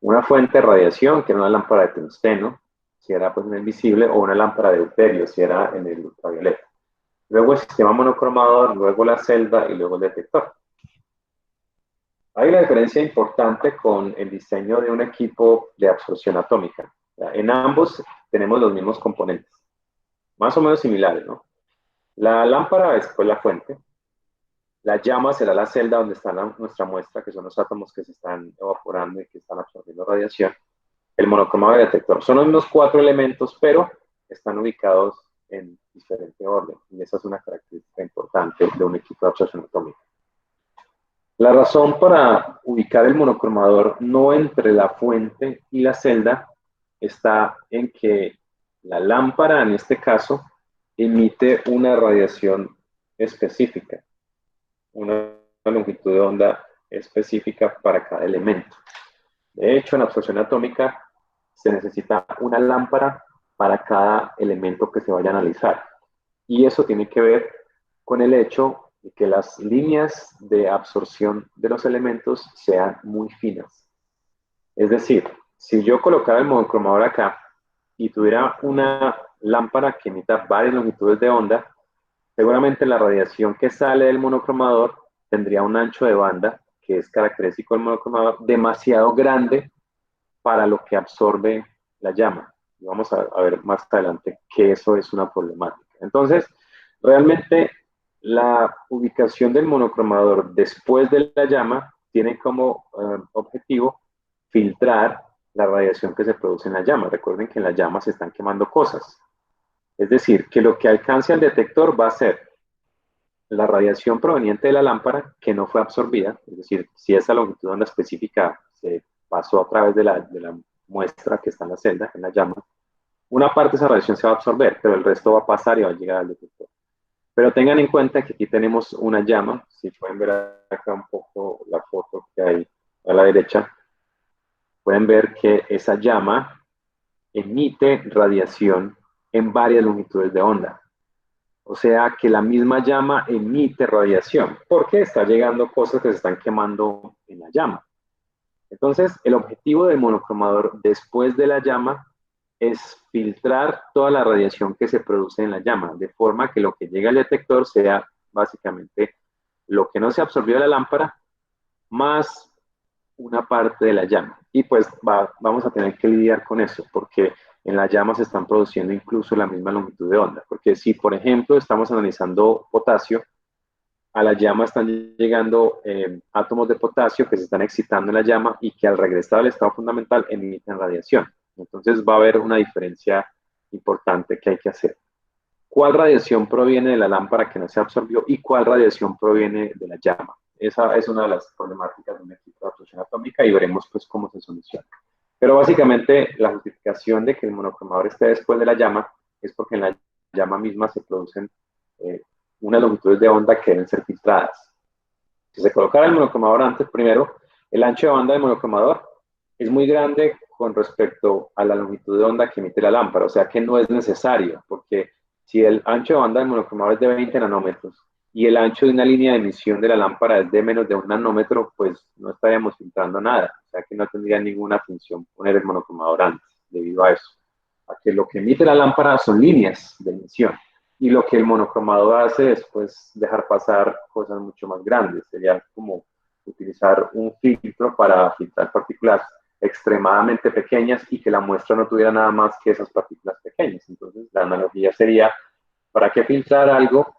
Una fuente de radiación, que era una lámpara de tungsteno, si era pues en el visible, o una lámpara de deuterio, si era en el ultravioleta. Luego el sistema monocromador, luego la celda y luego el detector. Hay una diferencia importante con el diseño de un equipo de absorción atómica. En ambos tenemos los mismos componentes, más o menos similares, ¿no? La lámpara es pues la fuente, la llama será la celda donde está nuestra muestra, que son los átomos que se están evaporando y que están absorbiendo radiación. El monocromador y el detector son los mismos 4 elementos, pero están ubicados en diferente orden, y esa es una característica importante de un equipo de absorción atómica. La razón para ubicar el monocromador no entre la fuente y la celda está en que la lámpara, en este caso, emite una radiación específica, una longitud de onda específica para cada elemento. De hecho, en absorción atómica se necesita una lámpara para cada elemento que se vaya a analizar. Y eso tiene que ver con el hecho de que las líneas de absorción de los elementos sean muy finas. Es decir, si yo colocara el monocromador acá y tuviera una lámpara que emita varias longitudes de onda, seguramente la radiación que sale del monocromador tendría un ancho de banda, que es característico del monocromador, demasiado grande para lo que absorbe la llama. Y vamos a ver más adelante que eso es una problemática. Entonces, realmente la ubicación del monocromador después de la llama tiene como objetivo filtrar la radiación que se produce en la llama. Recuerden que en la llama se están quemando cosas. Es decir, que lo que alcance al detector va a ser la radiación proveniente de la lámpara que no fue absorbida, es decir, si esa longitud de onda específica se pasó a través de la muestra que está en la celda, en la llama, una parte de esa radiación se va a absorber, pero el resto va a pasar y va a llegar al detector. Pero tengan en cuenta que aquí tenemos una llama, si pueden ver acá un poco la foto que hay a la derecha, pueden ver que esa llama emite radiación en varias longitudes de onda. O sea que la misma llama emite radiación, porque está llegando cosas que se están quemando en la llama. Entonces, el objetivo del monocromador después de la llama es filtrar toda la radiación que se produce en la llama, de forma que lo que llega al detector sea básicamente lo que no se absorbió de la lámpara, más una parte de la llama. Y pues vamos a tener que lidiar con eso, porque en la llama se están produciendo incluso la misma longitud de onda. Porque si, por ejemplo, estamos analizando potasio, a la llama están llegando átomos de potasio que se están excitando en la llama y que al regresar al estado fundamental emiten radiación. Entonces va a haber una diferencia importante que hay que hacer. cuál radiación proviene de la lámpara que no se absorbió y cuál radiación proviene de la llama. Esa es una de las problemáticas de un equipo de absorción atómica y veremos pues cómo se soluciona. Pero básicamente la justificación de que el monocromador esté después de la llama es porque en la llama misma se producen unas longitudes de onda que deben ser filtradas. Si se colocara el monocromador antes, primero, el ancho de banda del monocromador es muy grande con respecto a la longitud de onda que emite la lámpara, o sea que no es necesario, porque si el ancho de banda del monocromador es de 20 nanómetros y el ancho de una línea de emisión de la lámpara es de menos de 1 nanómetro, pues no estaríamos filtrando nada, o sea que no tendría ninguna función poner el monocromador antes, debido a eso, a que lo que emite la lámpara son líneas de emisión. Y lo que el monocromador hace es pues dejar pasar cosas mucho más grandes. Sería como utilizar un filtro para filtrar partículas extremadamente pequeñas y que la muestra no tuviera nada más que esas partículas pequeñas. Entonces la analogía sería, ¿para qué filtrar algo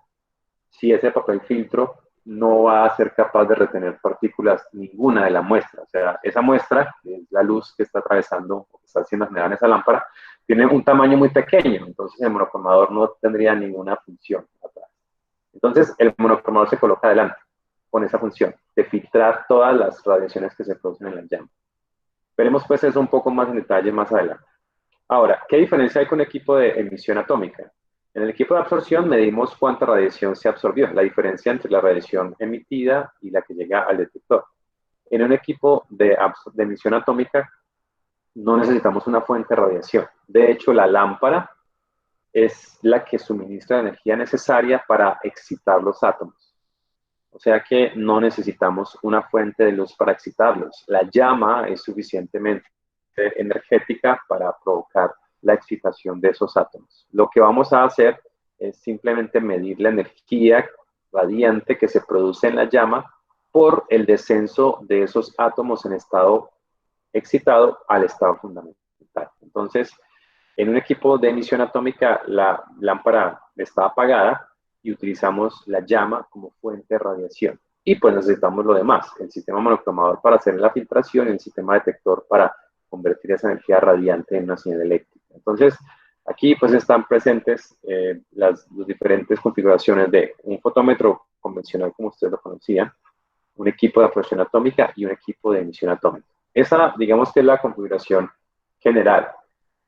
si ese papel filtro no va a ser capaz de retener partículas ninguna de la muestra? O sea, esa muestra, que es la luz que está atravesando o que está haciendo generar esa lámpara, tiene un tamaño muy pequeño, entonces el monocromador no tendría ninguna función atrás. Entonces el monocromador se coloca adelante con esa función de filtrar todas las radiaciones que se producen en la llama. Veremos pues eso un poco más en detalle más adelante. Ahora, ¿qué diferencia hay con el equipo de emisión atómica? En el equipo de absorción medimos cuánta radiación se absorbió, la diferencia entre la radiación emitida y la que llega al detector. En un equipo de emisión atómica no necesitamos una fuente de radiación. De hecho, la lámpara es la que suministra la energía necesaria para excitar los átomos. O sea que no necesitamos una fuente de luz para excitarlos. La llama es suficientemente energética para provocar la excitación de esos átomos. Lo que vamos a hacer es simplemente medir la energía radiante que se produce en la llama por el descenso de esos átomos en estado excitado al estado fundamental. Entonces, en un equipo de emisión atómica, la lámpara está apagada y utilizamos la llama como fuente de radiación. Y pues necesitamos lo demás, el sistema monocromador para hacer la filtración y el sistema detector para convertir esa energía radiante en una señal eléctrica. Entonces, aquí pues están presentes las diferentes configuraciones de un fotómetro convencional, como ustedes lo conocían, un equipo de absorción atómica y un equipo de emisión atómica. Esa, digamos que es la configuración general.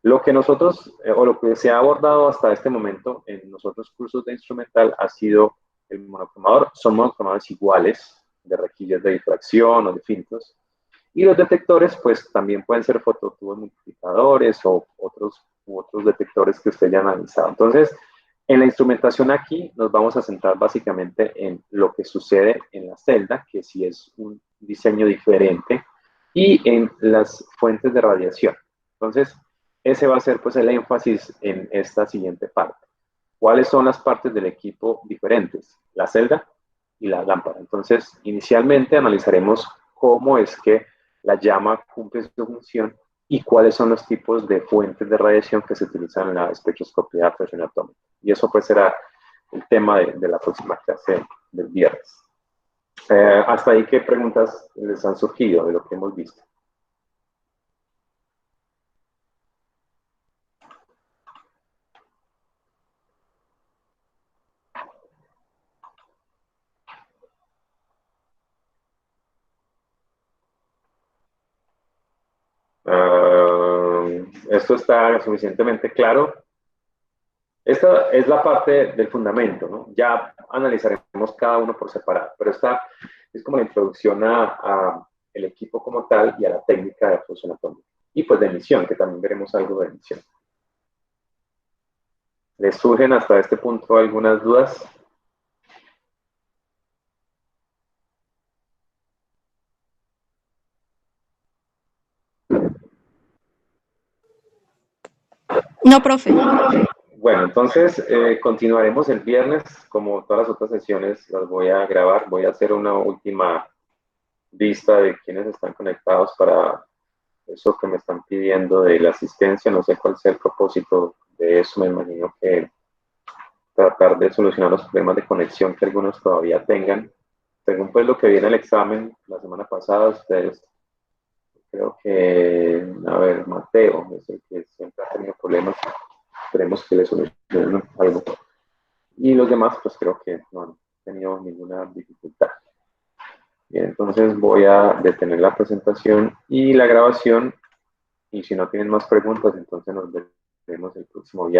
Lo que nosotros, o lo que se ha abordado hasta este momento en los otros cursos de instrumental ha sido el monocromador. Son monocromadores iguales, de rejillas de difracción o de filtros. Y los detectores, pues también pueden ser fototubos multiplicadores o otros detectores que usted ya ha analizado. Entonces, en la instrumentación aquí nos vamos a centrar básicamente en lo que sucede en la celda, que sí es un diseño diferente, y en las fuentes de radiación. Entonces, ese va a ser pues el énfasis en esta siguiente parte. ¿Cuáles son las partes del equipo diferentes? La celda y la lámpara. Entonces, inicialmente analizaremos cómo es que la llama cumple su función y cuáles son los tipos de fuentes de radiación que se utilizan en la espectroscopía de absorción atómica. Y eso pues será el tema de la próxima clase del viernes. Hasta ahí, ¿qué preguntas les han surgido de lo que hemos visto? Esto está suficientemente claro. Esta es la parte del fundamento, ¿no? Ya analizaremos cada uno por separado, pero esta es como la introducción a el equipo como tal y a la técnica de absorción atómica. Y pues de emisión, que también veremos algo de emisión. ¿Les surgen hasta este punto algunas dudas? No, profe. Bueno, entonces continuaremos el viernes, como todas las otras sesiones las voy a grabar, voy a hacer una última lista de quienes están conectados para eso que me están pidiendo de la asistencia, no sé cuál sea el propósito de eso, me imagino que tratar de solucionar los problemas de conexión que algunos todavía tengan. Según pues lo que viene el examen la semana pasada, ustedes, creo que, a ver, Mateo, es el que siempre ha tenido problemas, esperemos que le solucionen algo. Y los demás, pues creo que no han tenido ninguna dificultad. Bien, entonces voy a detener la presentación y la grabación. Y si no tienen más preguntas, entonces nos veremos el próximo viernes.